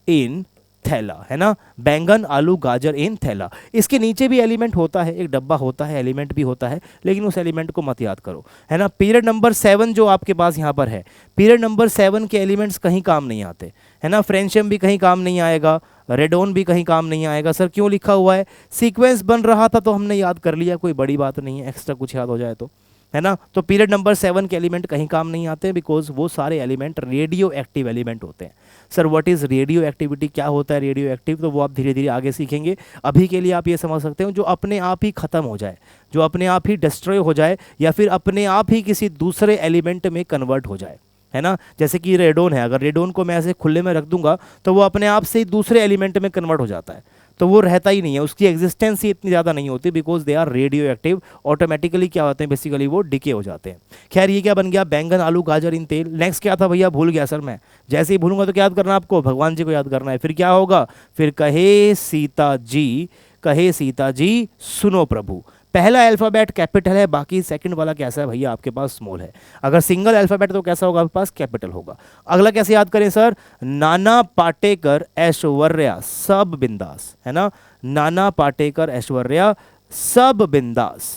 इन थैला, है ना, बैंगन आलू गाजर इन थैला। इसके नीचे भी एलिमेंट होता है, एक डब्बा होता है, एलिमेंट भी होता है, लेकिन उस एलिमेंट को मत याद करो, है ना। पीरियड नंबर 7 जो आपके पास यहाँ पर है, पीरियड नंबर 7 के एलिमेंट्स कहीं काम नहीं आते, है ना। फ्रेंशियम भी कहीं काम नहीं आएगा, रेडोन भी कहीं काम नहीं आएगा। सर क्यों लिखा हुआ है, सीक्वेंस बन रहा था तो हमने याद कर लिया, कोई बड़ी बात नहीं है, एक्स्ट्रा कुछ याद हो जाए तो, है ना। तो पीरियड नंबर 7 के एलिमेंट कहीं काम नहीं आते, बिकॉज वो सारे एलिमेंट रेडियो एक्टिव एलिमेंट होते हैं। Sir what is radio activity, क्या होता है रेडियो एक्टिव, तो वो आप धीरे धीरे आगे सीखेंगे। अभी के लिए आप ये समझ सकते हो, जो अपने आप ही खत्म हो जाए, जो अपने आप ही डिस्ट्रॉय हो जाए, या फिर अपने आप ही किसी दूसरे एलिमेंट में कन्वर्ट हो जाए, है ना। जैसे कि रेडोन है, अगर रेडोन को मैं ऐसे खुले में रख दूंगा तो वो अपने आप से ही दूसरे एलिमेंट में कन्वर्ट हो जाता है, तो वो रहता ही नहीं है, उसकी एग्जिस्टेंस ही इतनी ज़्यादा नहीं होती, because they are radioactive. Automatically क्या होते हैं, बेसिकली वो डिके हो जाते हैं। खैर ये क्या बन गया, बैंगन आलू गाजर इन तेल। नेक्स्ट क्या था भैया, भूल गया सर मैं, जैसे ही भूलूंगा तो क्या याद करना है आपको, भगवान जी को याद करना है। फिर क्या होगा, फिर कहे सीता जी, कहे सीता जी सुनो प्रभु। पहला अल्फ़ाबेट कैपिटल है, बाकी सेकंड वाला कैसा है भैया, आपके पास स्मॉल है। अगर सिंगल अल्फ़ाबेट तो कैसा होगा आपके पास, कैपिटल होगा। अगला कैसे याद करें सर, नाना पाटेकर ऐश्वर्या सब बिंदास, है ना, नाना पाटेकर ऐश्वर्या सब बिंदास।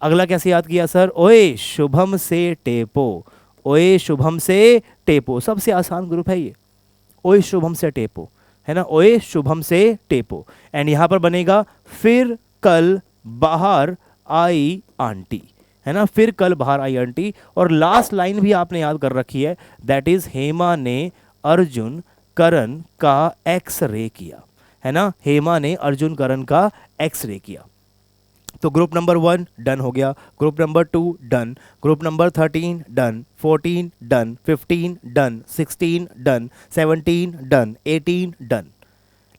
अगला कैसे याद किया सर, ओए शुभम से टेपो, ओए शुभम से टेपो, सबसे आसान ग्रुप है ये, ओए शुभम से टेपो, है ना, ओए शुभम से टेपो। एंड यहां पर बनेगा फिर कल बाहर आई आंटी, है ना, फिर कल बाहर आई आंटी। और लास्ट लाइन भी आपने याद कर रखी है, दैट इज हेमा ने अर्जुन करण का एक्सरे किया, है ना, हेमा ने अर्जुन करण का एक्सरे किया। तो ग्रुप नंबर 1 डन हो गया, group number 2 done, group number 13 done, 14 done, 15 done, 16 done, 17 done, 18 done.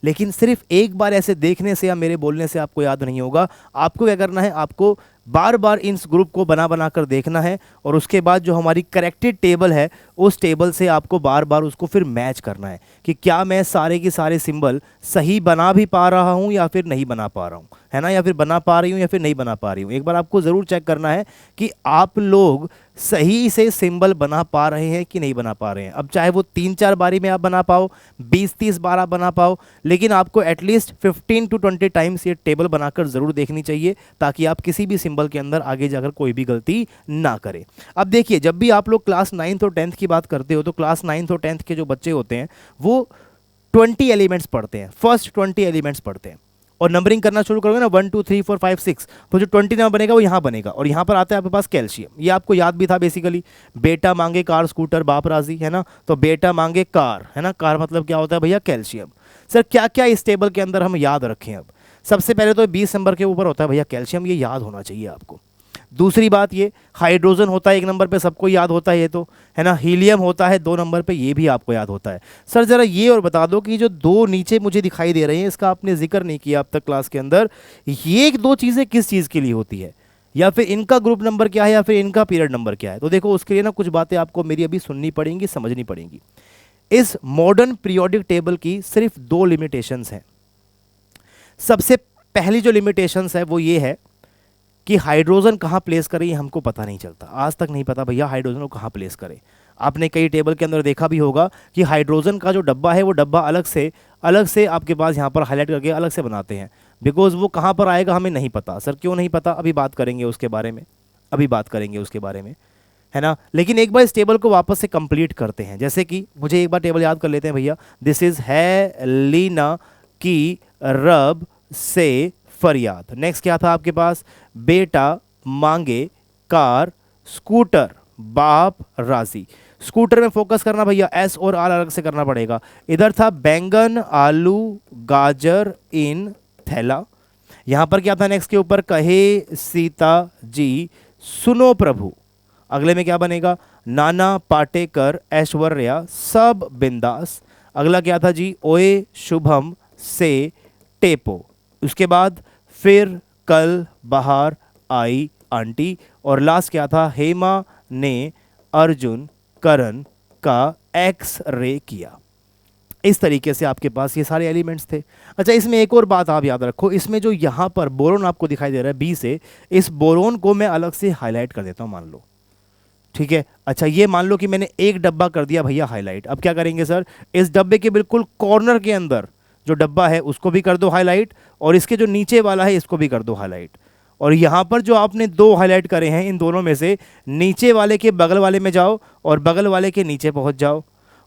लेकिन सिर्फ एक बार ऐसे देखने से या मेरे बोलने से आपको याद नहीं होगा। आपको क्या करना है, आपको बार बार इस ग्रुप को बना बना कर देखना है, और उसके बाद जो हमारी करेक्टेड टेबल है उस टेबल से आपको बार बार उसको फिर मैच करना है कि क्या मैं सारे के सारे सिंबल सही बना भी पा रहा हूँ या फिर नहीं बना पा रहा हूँ, है ना, या फिर बना पा रही हूँ या फिर नहीं बना पा रही हूँ। एक बार आपको ज़रूर चेक करना है कि आप लोग सही से सिंबल बना पा रहे हैं कि नहीं बना पा रहे हैं। अब चाहे वो 3-4 बारी में आप बना पाओ, 20-30 बार आप बना पाओ, लेकिन आपको एटलीस्ट 15 to 20 टाइम्स ये टेबल बनाकर ज़रूर देखनी चाहिए, ताकि आप किसी भी सिंबल के अंदर आगे जाकर कोई भी गलती ना करें। अब देखिए, जब भी आप लोग क्लास 9th और 10th की बात करते हो, तो क्लास 9th और 10th के जो बच्चे होते हैं वो 20 एलिमेंट्स पढ़ते हैं, फर्स्ट 20 एलिमेंट्स पढ़ते हैं, और नंबरिंग करना शुरू करोगे ना 1 2 3 4 5 6, तो जो 20 नंबर बनेगा वो यहाँ बनेगा, और यहाँ पर आता है आपके पास कैल्शियम। ये आपको याद भी था बेसिकली, बेटा मांगे कार स्कूटर बाप राजी, है ना, तो बेटा मांगे कार, है ना, कार मतलब क्या होता है भैया, कैल्शियम। सर क्या क्या इस टेबल के अंदर हम याद रखें। अब सबसे पहले तो 20 नंबर के ऊपर होता है भैया कैल्शियम, ये याद होना चाहिए आपको। दूसरी बात ये, हाइड्रोजन होता है 1 नंबर पे, सबको याद होता है ये तो, है ना। हीलियम होता है 2 नंबर पे, ये भी आपको याद होता है। सर ज़रा ये और बता दो कि जो 2 नीचे मुझे दिखाई दे रहे हैं, इसका आपने जिक्र नहीं किया अब तक क्लास के अंदर, ये 2 चीज़ें किस चीज़ के लिए होती है, या फिर इनका ग्रुप नंबर क्या है, या फिर इनका पीरियड नंबर क्या है। तो देखो उसके लिए ना कुछ बातें आपको मेरी अभी सुननी पड़ेंगी, समझनी पड़ेंगी। इस मॉडर्न पीरियोडिक टेबल की सिर्फ 2 लिमिटेशंस हैं। सबसे पहली जो लिमिटेशंस है वो ये है कि हाइड्रोजन कहाँ प्लेस करें ये हमको पता नहीं चलता, आज तक नहीं पता भैया हाइड्रोजन को कहाँ प्लेस करें। आपने कई टेबल के अंदर देखा भी होगा कि हाइड्रोजन का जो डब्बा है वो डब्बा अलग से आपके पास यहाँ पर हाईलाइट करके अलग से बनाते हैं, बिकॉज वो कहाँ पर आएगा हमें नहीं पता। सर क्यों नहीं पता, अभी बात करेंगे उसके बारे में, है ना। लेकिन एक बार इस टेबल को वापस से कंप्लीट करते हैं, जैसे कि मुझे एक बार टेबल याद कर लेते हैं भैया। दिस इज है लीना की रब से फरियाद। नेक्स्ट क्या था आपके पास, बेटा मांगे कार स्कूटर बाप राजी। स्कूटर में फोकस करना भैया, एस और आर अलग से करना पड़ेगा। इधर था बैंगन आलू गाजर इन थैला। यहां पर क्या था नेक्स्ट के ऊपर, कहे सीता जी सुनो प्रभु। अगले में क्या बनेगा, नाना पाटेकर ऐश्वर्या सब बिंदास। अगला क्या था जी, ओए शुभम से टेपो। उसके बाद फिर कल बाहर आई आंटी। और लास्ट क्या था, हेमा ने अर्जुन करण का एक्स रे किया। इस तरीके से आपके पास ये सारे एलिमेंट्स थे। अच्छा इसमें एक और बात आप याद रखो, इसमें जो यहाँ पर बोरोन आपको दिखाई दे रहा है बी से, इस बोरोन को मैं अलग से हाईलाइट कर देता हूँ मान लो, ठीक है। अच्छा ये मान लो कि मैंने एक डब्बा कर दिया भैया हाईलाइट। अब क्या करेंगे सर, इस डब्बे के बिल्कुल कॉर्नर के अंदर जो डब्बा है उसको भी कर दो हाईलाइट, और इसके जो नीचे वाला है इसको भी कर दो हाईलाइट। और यहाँ पर जो आपने 2 हाईलाइट करे हैं, इन दोनों में से नीचे वाले के बगल वाले में जाओ और बगल वाले के नीचे पहुँच जाओ।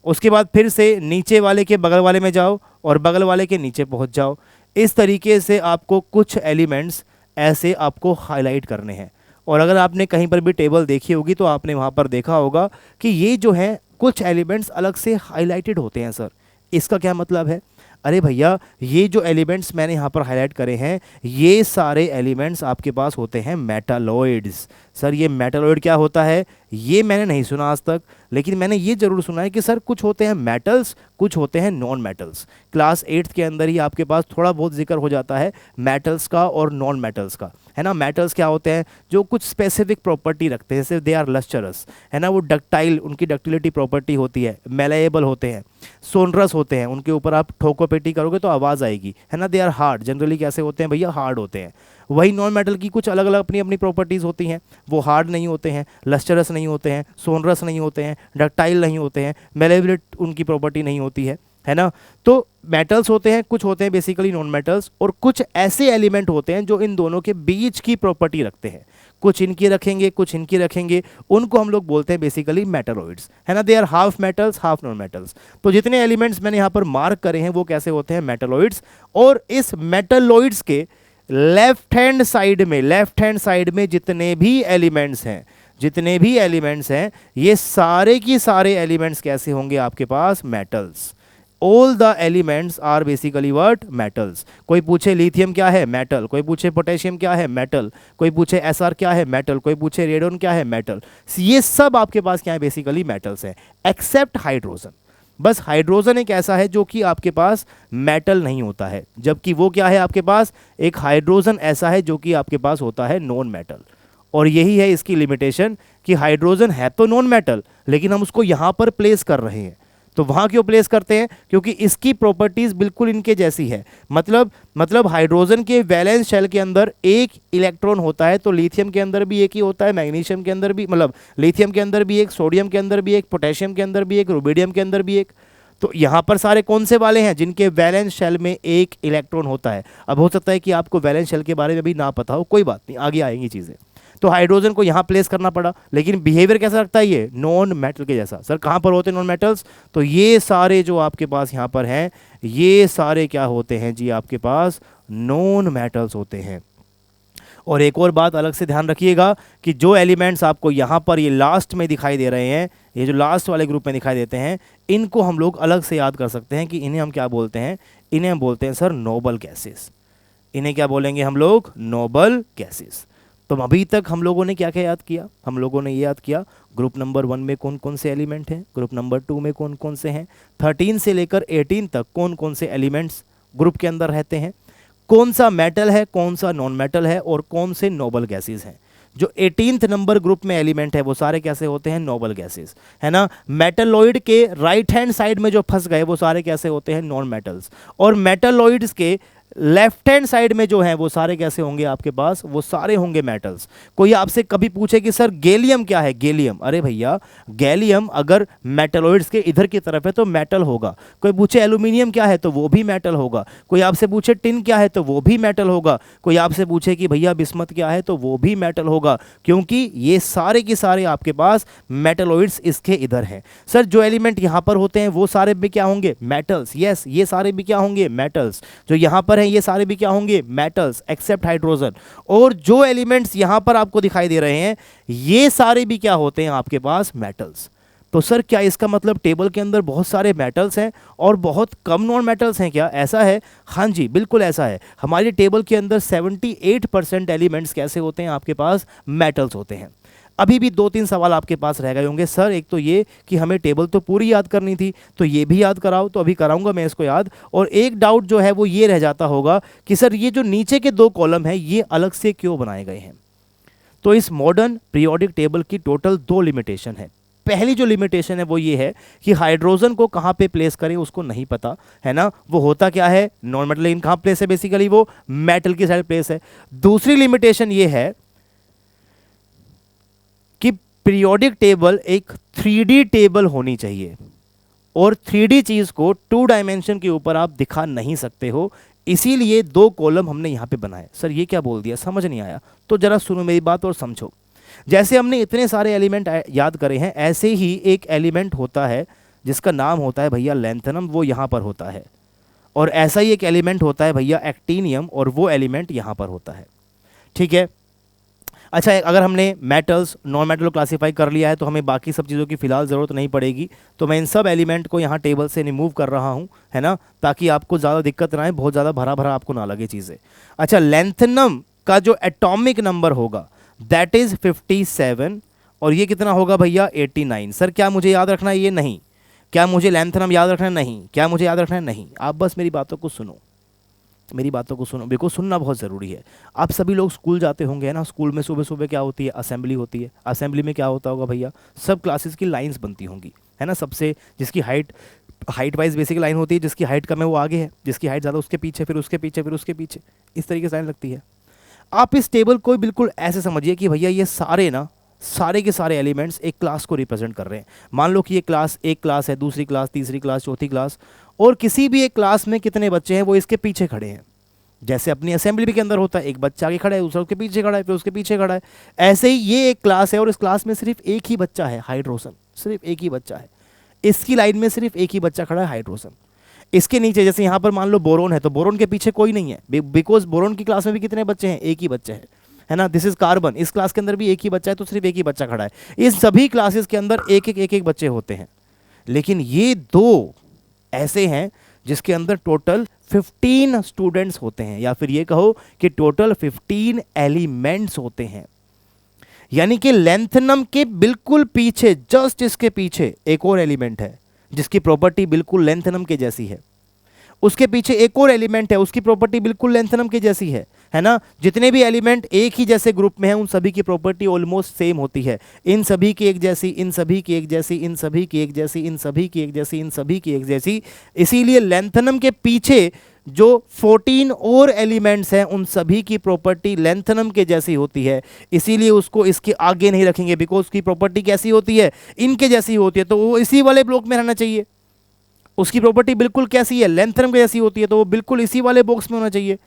उसके बाद फिर से नीचे वाले के बगल वाले में जाओ और बगल वाले के नीचे पहुँच जाओ। इस तरीके से आपको कुछ एलिमेंट्स ऐसे आपको हाईलाइट करने हैं। और अगर आपने कहीं पर भी टेबल देखी होगी तो आपने वहाँ पर देखा होगा कि ये जो है कुछ एलिमेंट्स अलग से हाईलाइटेड होते हैं। सर इसका क्या मतलब है, अरे भैया ये जो एलिमेंट्स मैंने यहाँ पर हाईलाइट करे हैं, ये सारे एलिमेंट्स आपके पास होते हैं मेटालॉइड्स। सर ये मेटालॉइड क्या होता है, ये मैंने नहीं सुना आज तक, लेकिन मैंने ये जरूर सुना है कि सर कुछ होते हैं मेटल्स, कुछ होते हैं नॉन मेटल्स। क्लास 8th के अंदर ही आपके पास थोड़ा बहुत जिक्र हो जाता है मेटल्स का और नॉन मेटल्स का, है ना। मेटल्स क्या होते हैं, जो कुछ स्पेसिफिक प्रॉपर्टी रखते हैं, जैसे दे आर लस्चरस, है ना, वो डक्टाइल, उनकी डक्टिलिटी प्रॉपर्टी होती है, मेलेएबल होते हैं, सोनरस होते हैं, उनके ऊपर आप ठोकोपेटी करोगे तो आवाज़ आएगी, है ना। दे आर हार्ड, जनरली कैसे होते हैं भैया, हार्ड होते हैं। वही नॉन मेटल की कुछ अलग अलग अपनी अपनी प्रॉपर्टीज़ होती हैं, वो हार्ड नहीं होते हैं, लस्टरस नहीं होते हैं, सोनरस नहीं होते हैं, डक्टाइल नहीं होते हैं, मेलेबिलिट उनकी प्रॉपर्टी नहीं होती है ना। तो मेटल्स होते हैं, कुछ होते हैं बेसिकली नॉन मेटल्स, और कुछ ऐसे एलिमेंट होते हैं जो इन दोनों के बीच की प्रॉपर्टी रखते हैं, कुछ इनकी रखेंगे कुछ इनकी रखेंगे, उनको हम लोग बोलते हैं बेसिकली मेटलॉइड्स, है ना। They are half metals half non metals. तो जितने एलिमेंट्स मैंने यहाँ पर मार्क करे हैं वो कैसे होते हैं, मेटलॉइड्स। और इस मेटलॉइड्स के लेफ्ट हैंड साइड में जितने भी एलिमेंट्स हैं ये सारे की सारे एलिमेंट्स कैसे होंगे आपके पास, metals. All the elements are basically what, metals. कोई पूछे लिथियम क्या है, मेटल। कोई पूछे पोटेशियम क्या है, मेटल। कोई पूछे एसआर क्या है, मेटल। कोई पूछे रेडोन क्या है, मेटल। ये सब आपके पास क्या है, बेसिकली मेटल्स हैं, एक्सेप्ट हाइड्रोजन। बस हाइड्रोजन एक ऐसा है जो कि आपके पास मेटल नहीं होता है, जबकि वो क्या है आपके पास, एक हाइड्रोजन ऐसा है जो कि आपके पास होता है नॉन मेटल। और यही है इसकी लिमिटेशन कि हाइड्रोजन है तो नॉन मेटल, लेकिन हम उसको यहाँ पर प्लेस कर रहे हैं। तो वहाँ क्यों प्लेस करते हैं, क्योंकि इसकी प्रॉपर्टीज़ बिल्कुल इनके जैसी है। मतलब हाइड्रोजन के वैलेंस शेल के अंदर एक इलेक्ट्रॉन होता है, तो लिथियम के अंदर भी एक ही होता है, मैग्नीशियम के अंदर भी, मतलब लिथियम के अंदर भी एक, सोडियम के अंदर भी एक, पोटेशियम के अंदर भी एक, रुबिडियम के अंदर भी एक। तो यहाँ पर सारे कौन से वाले हैं, जिनके वैलेंस शेल में एक इलेक्ट्रॉन होता है। अब हो सकता है कि आपको वैलेंस शेल के बारे में भी ना पता हो, कोई बात नहीं, आगे आएंगी चीज़ें। तो हाइड्रोजन को यहाँ प्लेस करना पड़ा, लेकिन बिहेवियर कैसा रखता है ये, नॉन मेटल के जैसा। सर कहाँ पर होते हैं नॉन मेटल्स, तो ये सारे जो आपके पास यहाँ पर हैं, ये सारे क्या होते हैं जी, आपके पास नॉन मेटल्स होते हैं। और एक और बात अलग से ध्यान रखिएगा कि जो एलिमेंट्स आपको यहाँ पर ये लास्ट में दिखाई दे रहे हैं, ये जो लास्ट वाले ग्रुप में दिखाई देते हैं, इनको हम लोग अलग से याद कर सकते हैं कि इन्हें हम क्या बोलते हैं, इन्हें हम बोलते हैं सर नोबल गैसेस। इन्हें क्या बोलेंगे हम लोग, नोबल गैसेस। तो अभी तक हम लोगों ने क्या क्या याद किया? हम लोगों ने ये याद किया ग्रुप नंबर 1 में कौन कौन से एलिमेंट हैं, ग्रुप नंबर 2 में कौन कौन से हैं, 13 से लेकर 18 तक कौन कौन से एलिमेंट्स ग्रुप के अंदर रहते हैं, कौन सा मेटल है, कौन सा नॉन मेटल है, और कौन से नोबल गैसेस हैं। जो 18th नंबर ग्रुप में एलिमेंट है वो सारे कैसे होते हैं? नोबल गैसेस, है ना। मेटलॉइड के राइट हैंड साइड में जो फंस गए वो सारे कैसे होते हैं? Non metals. और मेटलॉइड्स के लेफ्ट हैंड साइड में जो हैं वो सारे कैसे होंगे आपके पास? वो सारे होंगे मेटल्स। कोई आपसे कभी पूछे कि सर गैलियम क्या है? गैलियम, अरे भैया गैलियम अगर मेटलॉइड्स के इधर की तरफ है तो मेटल होगा। कोई पूछे एल्यूमिनियम क्या है तो वो भी मेटल होगा। कोई आपसे पूछे टिन क्या है तो वो भी मेटल होगा। कोई आपसे पूछे कि भैया बिस्मत क्या है तो वो भी मेटल होगा, क्योंकि ये सारे के सारे आपके पास मेटलॉइड्स इसके इधर हैं। सर जो एलिमेंट यहाँ पर होते हैं वो सारे भी क्या होंगे? मेटल्स। यस, ये सारे भी क्या होंगे? मेटल्स। जो यहाँ पर ये सारे भी क्या होंगे? Metals, except hydrogen. और जो एलिमेंट्स यहां पर आपको दिखाई दे रहे हैं ये सारे भी क्या होते हैं आपके पास? मेटल्स। तो सर क्या इसका मतलब टेबल के अंदर बहुत सारे मेटल्स हैं और बहुत कम नॉन मेटल्स हैं क्या? ऐसा है? हाँ जी, बिल्कुल ऐसा है। हमारी टेबल के अंदर 78% एलिमेंट्स कैसे होते हैं आपके पास? मेटल्स होते हैं। अभी भी 2-3 सवाल आपके पास रह गए होंगे। सर एक तो ये कि हमें टेबल तो पूरी याद करनी थी, तो ये भी याद कराओ। तो अभी कराऊंगा मैं इसको याद। और एक डाउट जो है वो ये रह जाता होगा कि सर ये जो नीचे के 2 कॉलम हैं ये अलग से क्यों बनाए गए हैं? तो इस मॉडर्न पीरियोडिक टेबल की टोटल 2 लिमिटेशन है। पहली जो लिमिटेशन है वो ये है कि हाइड्रोजन को कहाँ पे प्लेस करें उसको नहीं पता, है ना। वो होता क्या है? Non metal. लेकिन कहाँ प्लेस है? बेसिकली वो मेटल की साइड प्लेस है। दूसरी लिमिटेशन ये है कि पीरियोडिक टेबल एक 3D टेबल होनी चाहिए, और 3D चीज को 2 डायमेंशन के ऊपर आप दिखा नहीं सकते हो, इसीलिए 2 कॉलम हमने यहां पे बनाए। सर ये क्या बोल दिया? समझ नहीं आया? तो जरा सुनो मेरी बात और समझो। जैसे हमने इतने सारे एलिमेंट याद करे हैं, ऐसे ही एक एलिमेंट होता है जिसका नाम होता है भैया लैंथनम, वो यहां पर होता है। और ऐसा ही एक एलिमेंट होता है भैया एक्टिनियम, और वो एलिमेंट यहां पर होता है। ठीक है। अच्छा, अगर हमने मेटल्स नॉन मेटल को क्लासीफाई कर लिया है तो हमें बाकी सब चीज़ों की फिलहाल ज़रूरत नहीं पड़ेगी। तो मैं इन सब एलिमेंट को यहाँ टेबल से रिमूव कर रहा हूँ, है ना, ताकि आपको ज़्यादा दिक्कत ना आए, बहुत ज़्यादा भरा भरा आपको ना लगे चीज़ें। अच्छा, लैंथनम का जो एटॉमिक नंबर होगा दैट इज़ 57, और ये कितना होगा भैया? 89। सर क्या मुझे याद रखना है? ये नहीं। क्या मुझे लैंथनम याद रखना है? नहीं। क्या मुझे याद रखना है? नहीं। आप बस मेरी बातों को सुनो, मेरी बातों को सुनो, बिल्कुल सुनना बहुत ज़रूरी है। आप सभी लोग स्कूल जाते होंगे, है ना। स्कूल में सुबह सुबह क्या होती है? असेंबली होती है। असेंबली में क्या होता होगा भैया? सब क्लासेस की लाइंस बनती होंगी, है ना। सबसे जिसकी हाइट वाइज बेसिक लाइन होती है, जिसकी हाइट कम है वो आगे है, जिसकी हाइट ज़्यादा उसके पीछे, फिर उसके पीछे, फिर उसके पीछे, इस तरीके से लाइन लगती है। आप इस टेबल को बिल्कुल ऐसे समझिए कि भैया ये सारे ना, सारे के सारे एलिमेंट्स एक क्लास को रिप्रेजेंट कर रहे हैं। मान लो कि ये क्लास एक क्लास है, दूसरी क्लास, तीसरी क्लास, चौथी क्लास, और किसी भी एक क्लास में कितने बच्चे हैं वो इसके पीछे खड़े हैं। जैसे अपनी असेंबली के अंदर होता है, एक बच्चा आगे खड़ा है, दूसरा उसके पीछे खड़ा है, फिर उसके पीछे खड़ा है। ऐसे ही ये एक क्लास है और इस क्लास में सिर्फ एक ही बच्चा है, हाइड्रोजन, सिर्फ एक ही बच्चा है। इसकी लाइन में सिर्फ एक ही बच्चा खड़ा है, हाइड्रोजन। इसके नीचे जैसे यहाँ पर मान लो बोरोन है, तो बोरोन के पीछे कोई नहीं है, बिकॉज बोरोन की क्लास में भी कितने बच्चे हैं? एक ही बच्चे हैं, है ना। दिस इज कार्बन, इस क्लास के अंदर भी एक ही बच्चा है, तो सिर्फ एक ही बच्चा खड़ा है। इस सभी क्लासेस के अंदर एक एक बच्चे होते हैं, लेकिन ये 2 ऐसे हैं जिसके अंदर टोटल 15 स्टूडेंट्स होते हैं, या फिर ये कहो कि टोटल 15 एलिमेंट्स होते हैं। यानी कि लैंथनम के बिल्कुल पीछे, जस्ट इसके पीछे एक और एलिमेंट है जिसकी प्रॉपर्टी बिल्कुल लैंथनम के जैसी है। उसके पीछे एक और एलिमेंट है, उसकी प्रॉपर्टी बिल्कुल लैंथनम की जैसी है ना। जितने भी एलिमेंट एक ही जैसे ग्रुप में हैं उन सभी की प्रॉपर्टी ऑलमोस्ट सेम होती है। इन सभी की एक जैसी, इन सभी की एक जैसी, इन सभी की एक जैसी, इन सभी की एक जैसी, इन सभी की एक जैसी। इसीलिए लैंथनम के पीछे जो 14 और एलिमेंट्स हैं उन सभी की प्रॉपर्टी लैंथनम के जैसी होती है। इसीलिए उसको इसके आगे नहीं रखेंगे, बिकॉज उसकी प्रॉपर्टी कैसी होती है? इनके जैसी होती है, तो वो इसी वाले ब्लॉक में रहना चाहिए। उसकी प्रॉपर्टी बिल्कुल कैसी है? लैंथनम के जैसी होती है, तो वो बिल्कुल इसी वाले बॉक्स में होना चाहिए।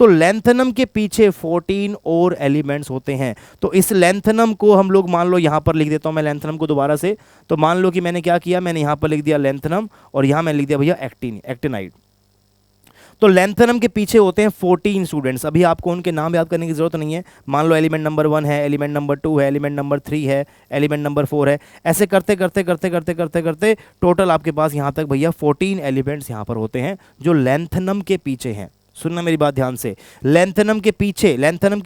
तो लैंथनम के पीछे 14 और एलिमेंट्स होते हैं। तो इस लैंथनम को हम लोग मान लो यहाँ पर लिख देता हूँ मैं लैंथनम को दोबारा से। तो मान लो कि मैंने क्या किया, मैंने यहाँ पर लिख दिया लैंथनम, और यहाँ मैंने लिख दिया भैया एक्टिनाइड। तो लैंथनम के पीछे होते हैं 14 स्टूडेंट्स। अभी आपको उनके नाम याद करने की जरूरत नहीं है। मान लो एलिमेंट नंबर 1 है, एलिमेंट नंबर 2 है, एलिमेंट नंबर 3 है, एलिमेंट नंबर 4 है। ऐसे करते करते करते करते करते करते टोटल आपके पास यहाँ तक भैया 14 एलिमेंट्स यहाँ पर होते हैं जो लैंथनम के पीछे हैं। सुनना मेरी बात ध्यान से, लैंथनम के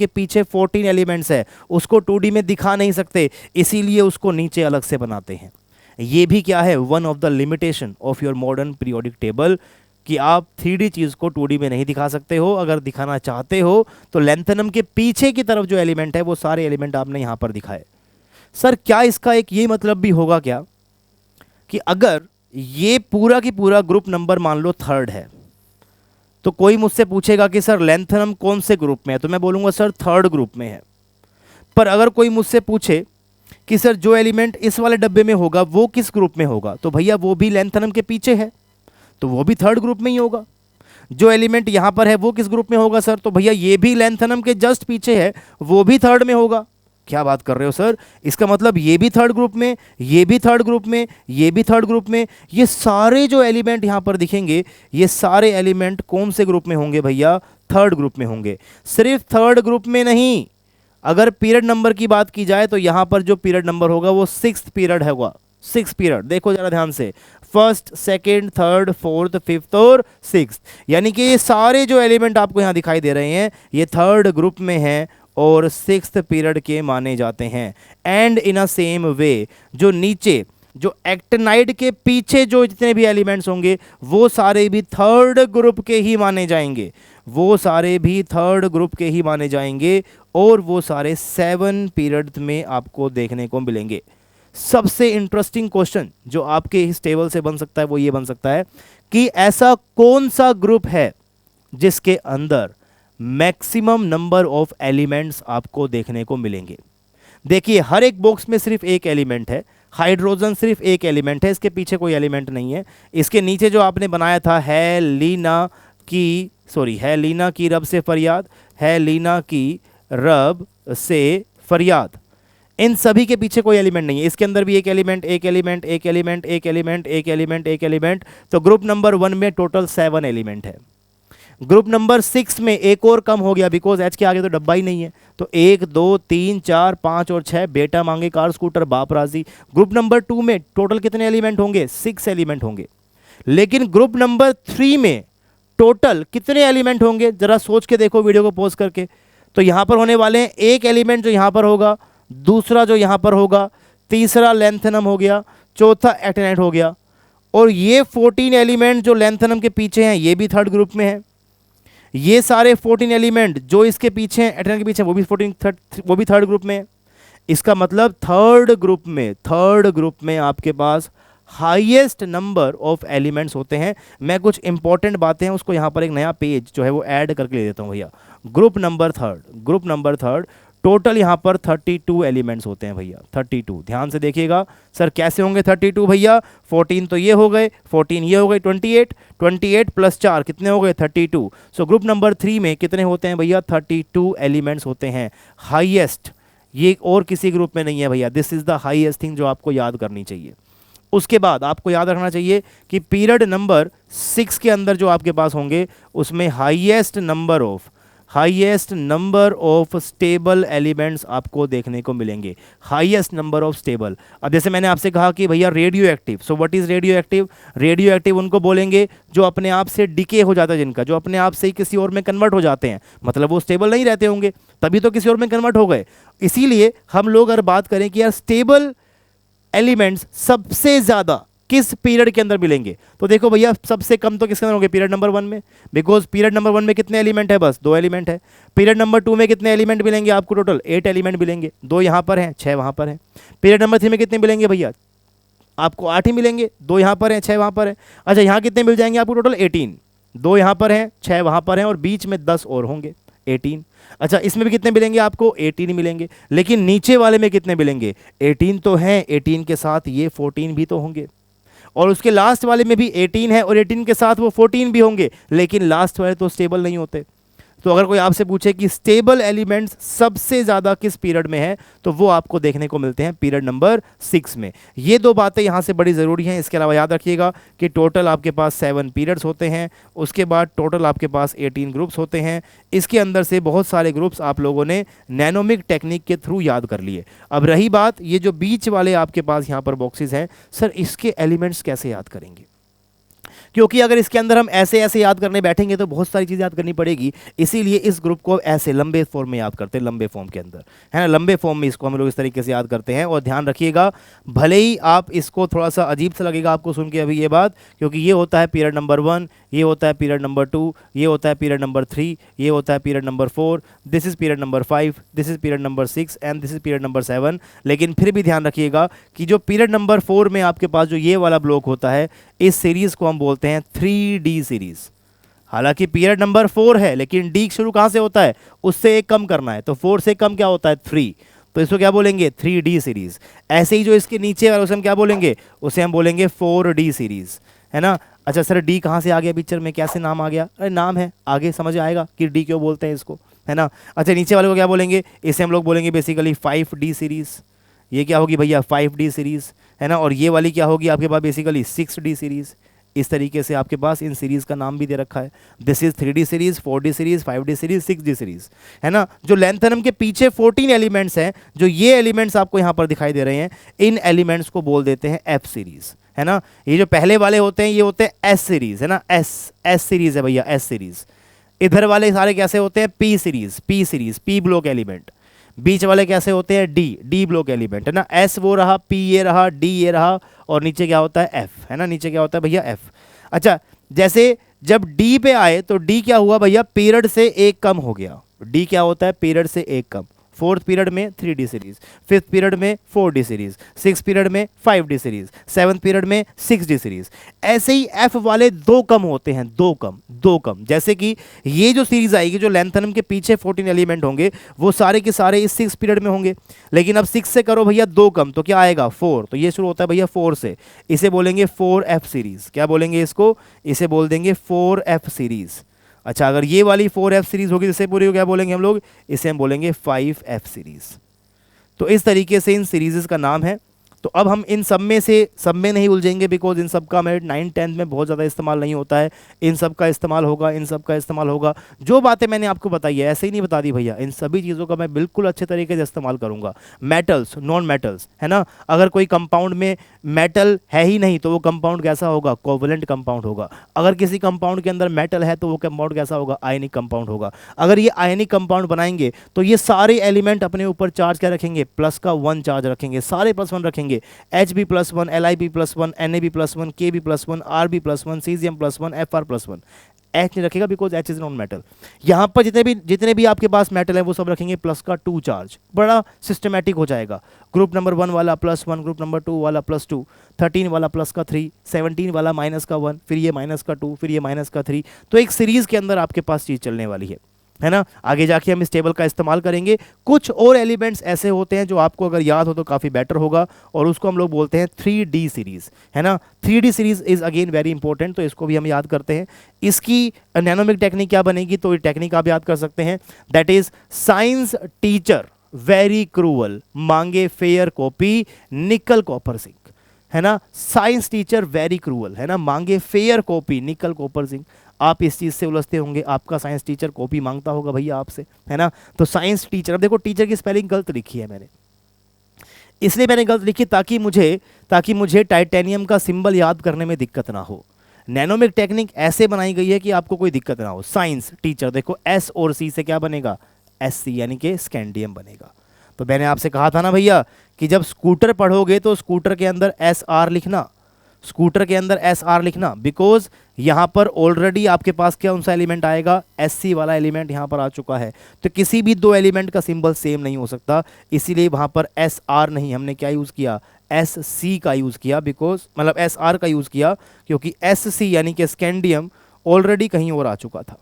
पीछे 14 एलिमेंट्स है, उसको 2D में दिखा नहीं सकते, इसीलिए उसको नीचे अलग से बनाते हैं। ये भी क्या है, one of the limitation of your modern periodic table, कि आप 3D चीज़ को 2D में नहीं दिखा सकते हो। अगर दिखाना चाहते हो तो लैंथनम के पीछे की तरफ जो एलिमेंट है वो सारे एलिमेंट आपने यहाँ पर दिखाए। सर क्या इसका एक ये मतलब भी होगा क्या कि अगर ये पूरा की पूरा ग्रुप नंबर मान लो 3rd है, तो कोई मुझसे पूछेगा कि सर लैंथनम कौन से ग्रुप में है, तो मैं बोलूँगा सर 3rd ग्रुप में है। पर अगर कोई मुझसे पूछे कि सर जो एलिमेंट इस वाले डब्बे में होगा वो किस ग्रुप में होगा, तो भैया वो भी लैंथनम के पीछे है, तो वो भी 3rd ग्रुप में ही होगा। जो एलिमेंट यहाँ पर है वो किस ग्रुप में होगा सर, तो भैया ये भी लैंथनम के जस्ट पीछे है, वो भी 3rd में होगा। क्या बात कर रहे हो सर, इसका मतलब ये भी 3rd ग्रुप में, ये भी 3rd ग्रुप में, ये भी 3rd ग्रुप में, ये सारे जो एलिमेंट यहाँ पर दिखेंगे ये सारे एलिमेंट कौन से ग्रुप में होंगे भैया, 3rd ग्रुप में होंगे। सिर्फ 3rd ग्रुप में नहीं, अगर पीरियड नंबर की बात की जाए तो यहाँ पर जो पीरियड नंबर होगा वो 6th पीरियड होगा। 6th पीरियड, देखो जरा ध्यान से, 1st, 2nd, 3rd, 4th, 5th और 6th, यानी कि ये सारे जो एलिमेंट आपको यहाँ दिखाई दे रहे हैं ये 3rd ग्रुप में हैं और 6th पीरियड के माने जाते हैं। And in a same way जो नीचे जो एक्टिनाइड के पीछे जो जितने भी एलिमेंट्स होंगे वो सारे भी 3rd ग्रुप के ही माने जाएंगे, वो सारे भी 3rd ग्रुप के ही माने जाएंगे और वो सारे 7 पीरियड में आपको देखने को मिलेंगे। सबसे इंटरेस्टिंग क्वेश्चन जो आपके इस टेबल से बन सकता है वो ये बन सकता है कि ऐसा कौन सा ग्रुप है जिसके अंदर मैक्सिमम नंबर ऑफ एलिमेंट्स आपको देखने को मिलेंगे। देखिए हर एक बॉक्स में सिर्फ एक एलिमेंट है, हाइड्रोजन सिर्फ एक एलिमेंट है, इसके पीछे कोई एलिमेंट नहीं है। इसके नीचे जो आपने बनाया था है लीना की रब से फरियाद, है लीना की रब से फरियाद, इन सभी के पीछे कोई एलिमेंट नहीं है। इसके अंदर भी एक एलिमेंट, एक एलिमेंट, एक एलिमेंट, एक एलिमेंट, एक एलिमेंट, एक एलिमेंट, तो ग्रुप नंबर 1 में टोटल 7 एलिमेंट है। ग्रुप नंबर 6 में एक और कम हो गया, बिकॉज एच के आगे तो डब्बा ही नहीं है, तो 1 2 3 4 5 और 6, बेटा मांगे कार स्कूटर बाप राजी। ग्रुप नंबर 2 में टोटल कितने एलिमेंट होंगे, 6 एलिमेंट होंगे। लेकिन ग्रुप नंबर 3 में टोटल कितने एलिमेंट होंगे, जरा सोच के देखो वीडियो को पॉज करके। तो यहां पर होने वाले हैं एक एलिमेंट जो यहां पर होगा, दूसरा जो यहां पर होगा, तीसरा लैंथनम हो गया, चौथा एक्टिनाइड हो गया, और ये 14 एलिमेंट जो लैंथनम के पीछे हैं ये भी 3rd ग्रुप में है। ये सारे 14 एलिमेंट जो इसके पीछे हैं, एक्टिनाइड के पीछे, वो भी 3rd ग्रुप में है। इसका मतलब 3rd ग्रुप में आपके पास हाईएस्ट नंबर ऑफ एलिमेंट्स होते हैं। मैं कुछ इंपॉर्टेंट बातें हैं उसको यहाँ पर एक नया पेज जो है वो ऐड करके ले देता हूँ भैया। ग्रुप नंबर थर्ड टोटल यहाँ पर 32 एलिमेंट्स होते हैं भैया, 32। ध्यान से देखिएगा सर कैसे होंगे 32 भैया, 14 तो ये हो गए, 14 ये हो गए, 28 प्लस 4 कितने हो गए 32। सो ग्रुप नंबर 3 में कितने होते हैं भैया, 32 एलिमेंट्स होते हैं, हाईएस्ट। ये और किसी ग्रुप में नहीं है भैया, this is the highest thing जो आपको याद करनी चाहिए। उसके बाद आपको याद रखना चाहिए कि पीरियड नंबर 6 के अंदर जो आपके पास होंगे उसमें highest number of stable elements आपको देखने को मिलेंगे, हाईएस्ट नंबर ऑफ स्टेबल। अब जैसे मैंने आपसे कहा कि भैया radio active, so what is radio active, radio active उनको बोलेंगे जो अपने आप से डिके हो जाता है, जिनका जो अपने आप से ही किसी और में कन्वर्ट हो जाते हैं, मतलब वो स्टेबल नहीं रहते होंगे तभी तो किसी और में कन्वर्ट हो गए। इसीलिए हम लोग अगर बात करें कि यार स्टेबल एलिमेंट्स सबसे ज्यादा किस पीरियड के अंदर मिलेंगे, तो देखो भैया सबसे कम तो किसके अंदर होंगे, पीरियड नंबर 1 में, बिकॉज पीरियड नंबर 1 में कितने एलिमेंट है, बस 2 एलिमेंट है। पीरियड नंबर 2 में कितने एलिमेंट मिलेंगे आपको, टोटल 8 एलिमेंट मिलेंगे, 2 यहाँ पर हैं, 6 वहाँ पर हैं। पीरियड नंबर 3 में कितने मिलेंगे भैया, आपको 8 ही मिलेंगे, 2 यहाँ पर हैं, 6 वहाँ पर हैं। अच्छा यहाँ कितने मिल जाएंगे आपको, टोटल 18, 2 यहाँ पर हैं, 6 वहाँ पर हैं, और बीच में 10 और होंगे, 18। अच्छा इसमें भी कितने मिलेंगे आपको, 18 मिलेंगे। लेकिन नीचे वाले में कितने मिलेंगे, 18 तो हैं, 18 के साथ ये 14 भी तो होंगे, और उसके लास्ट वाले में भी 18 है और 18 के साथ वो 14 भी होंगे, लेकिन लास्ट वाले तो स्टेबल नहीं होते। तो अगर कोई आपसे पूछे कि स्टेबल एलिमेंट्स सबसे ज़्यादा किस पीरियड में है, तो वो आपको देखने को मिलते हैं पीरियड नंबर 6 में। ये 2 बातें यहाँ से बड़ी ज़रूरी हैं। इसके अलावा याद रखिएगा कि टोटल आपके पास 7 पीरियड्स होते हैं, उसके बाद टोटल आपके पास 18 ग्रुप्स होते हैं। इसके अंदर से बहुत सारे ग्रुप्स आप लोगों ने नैनोमिक टेक्निक के थ्रू याद कर लिए। अब रही बात ये जो बीच वाले आपके पास यहाँ पर बॉक्सेस हैं, सर इसके एलिमेंट्स कैसे याद करेंगे, क्योंकि अगर इसके अंदर हम ऐसे ऐसे याद करने बैठेंगे तो बहुत सारी चीज़ें याद करनी पड़ेगी, इसीलिए इस ग्रुप को ऐसे लंबे फॉर्म में याद करते हैं, लंबे फॉर्म के अंदर, है ना, लंबे फॉर्म में इसको हम लोग इस तरीके से याद करते हैं। और ध्यान रखिएगा, भले ही आप इसको थोड़ा सा अजीब सा लगेगा आपको सुन के अभी ये बात, क्योंकि ये होता है पीरियड नंबर 1, ये होता है पीरियड नंबर 2, ये होता है पीरियड नंबर 3, ये होता है period number 4, this is period number 5, this is period number 6 and this is period number 7। लेकिन फिर भी ध्यान रखिएगा कि जो पीरियड नंबर 4 में आपके पास जो ये वाला ब्लॉक होता है, इस सीरीज़ को हम बोलते हैं 3D सीरीज़। हालांकि पीरियड नंबर 4 है, लेकिन डी शुरू कहाँ से होता है, उससे एक कम करना है, तो 4 से कम क्या होता है 3, तो इसको क्या बोलेंगे 3D सीरीज़। ऐसे ही जो इसके नीचे वाला उसे हम क्या बोलेंगे, उसे हम बोलेंगे 4D सीरीज़, है ना। अच्छा सर डी कहाँ से आ गया पिक्चर में, कैसे नाम आ गया, अरे नाम है, आगे समझ आएगा कि डी क्यों बोलते हैं इसको, है ना। अच्छा नीचे वाले को क्या बोलेंगे, इसे हम लोग बोलेंगे बेसिकली 5D सीरीज़। ये क्या होगी भैया 5D सीरीज़, है ना। और ये वाली क्या होगी आपके पास बेसिकली 6D सीरीज़। इस तरीके से आपके पास इन सीरीज़ का नाम भी दे रखा है, this is 3D series, 4D series, 5D series, 6D series, है ना। जो लेंथनम के पीछे 14 एलिमेंट्स हैं, जो ये एलिमेंट्स आपको यहाँ पर दिखाई दे रहे हैं, इन एलिमेंट्स को बोल देते हैं F सीरीज़, है ना। ये जो पहले वाले होते हैं ये होते हैं S सीरीज़, है ना, S सीरीज़ है भैया, S सीरीज़। इधर वाले सारे कैसे होते हैं P series, P series, P block element. बीच वाले कैसे होते हैं डी ब्लॉक एलिमेंट, है ना। एस वो रहा, पी ये रहा, डी ये रहा, और नीचे क्या होता है एफ, है ना, नीचे क्या होता है भैया एफ। अच्छा जैसे जब डी पे आए तो डी क्या हुआ भैया, पीरियड से एक कम हो गया। डी क्या होता है, पीरियड से एक कम। 4th पीरियड में 3D सीरीज, 5th पीरियड में 4D सीरीज, 6th पीरियड में 5D सीरीज, 7th पीरियड में 6D सीरीज। ऐसे ही F वाले दो कम होते हैं, दो कम। जैसे कि ये जो सीरीज आएगी, जो लेंथनम के पीछे 14 एलिमेंट होंगे, वो सारे के सारे इस 6th पीरियड में होंगे। लेकिन अब 6 से करो भैया दो कम, तो क्या आएगा 4, तो ये शुरू होता है भैया 4 से, इसे बोलेंगे 4F सीरीज। क्या बोलेंगे इसको, इसे बोल देंगे 4F सीरीज। अच्छा अगर ये वाली 4F सीरीज होगी, जिससे पूरी क्या बोलेंगे हम लोग, इसे हम बोलेंगे 5F सीरीज। तो इस तरीके से इन सीरीज़ का नाम है। तो अब हम इन सब में नहीं उलझेंगे, बिकॉज इन सब का मेरिट 9th 10th में बहुत ज़्यादा इस्तेमाल नहीं होता है। इन सब का इस्तेमाल होगा, जो बातें मैंने आपको बताई है ऐसे ही नहीं बता दी भैया, इन सभी चीज़ों का मैं बिल्कुल अच्छे तरीके से इस्तेमाल करूँगा। मेटल्स, नॉन मेटल्स, है ना। अगर कोई कंपाउंड में मेटल है ही नहीं तो वो कंपाउंड कैसा होगा, कोवलेंट कंपाउंड होगा। अगर किसी कंपाउंड के अंदर मेटल है तो वो कंपाउंड कैसा होगा, आयनिक कंपाउंड होगा। अगर ये आयनिक कंपाउंड बनाएंगे तो ये सारे एलिमेंट अपने ऊपर चार्ज क्या रखेंगे, प्लस का 1 चार्ज रखेंगे, सारे +1 रखेंगे। Hb+1, Lib+1, Na+1, Kb+1, Rb+1, Cesium+1, Fr+1। H नहीं रखेगा because H is non metal. यहाँ पर जितने भी आपके पास मेटल है वो सब रखेंगे प्लस का 2 चार्ज। बड़ा सिस्टमेटिक हो जाएगा। ग्रुप नंबर 1 वाला +1, ग्रुप नंबर 2 वाला +2, 13 वाला प्लस का 3, 17 वाला -1, फिर ये -2, फिर ये -3। तो एक सीरीज के अंदर आपके पास चीज़ चलने वाली है ना। आगे जाके हम इस टेबल का इस्तेमाल करेंगे। कुछ और एलिमेंट्स ऐसे होते हैं जो आपको अगर याद हो तो काफ़ी बेटर होगा, और उसको हम लोग बोलते हैं 3D सीरीज, है ना। 3D series is again very important, तो इसको भी हम याद करते हैं। इसकी नैनोमिक टेक्निक क्या बनेगी, तो ये टेक्निक आप याद कर सकते हैं, that is science teacher very cruel, मांगे fair copy nickel copper zinc, है ना। साइंस टीचर वेरी क्रूअल, है ना, मांगे fair copy nickel copper zinc. आप इस चीज़ से उलझते होंगे, आपका साइंस टीचर कॉपी मांगता होगा भैया आपसे, है ना। तो साइंस टीचर, अब देखो टीचर की स्पेलिंग गलत लिखी है मैंने, इसलिए मैंने गलत लिखी ताकि मुझे टाइटेनियम का सिंबल याद करने में दिक्कत ना हो। नैनोमिक टेक्निक ऐसे बनाई गई है कि आपको कोई दिक्कत ना हो। साइंस टीचर देखो S और C से क्या बनेगा, SC यानी कि स्कैंडियम बनेगा। तो मैंने आपसे कहा था ना भैया कि जब स्कूटर पढ़ोगे तो स्कूटर के अंदर SR लिखना, स्कूटर के अंदर SR लिखना, बिकॉज यहाँ पर ऑलरेडी आपके पास क्या उनसा एलिमेंट आएगा, SC वाला एलिमेंट यहाँ पर आ चुका है। तो किसी भी दो एलिमेंट का सिंबल सेम नहीं हो सकता, इसीलिए वहाँ पर SR नहीं, हमने क्या यूज़ किया, SC का यूज़ किया, बिकॉज मतलब SR का यूज़ किया क्योंकि SC यानी कि स्कैंडियम ऑलरेडी कहीं और आ चुका था।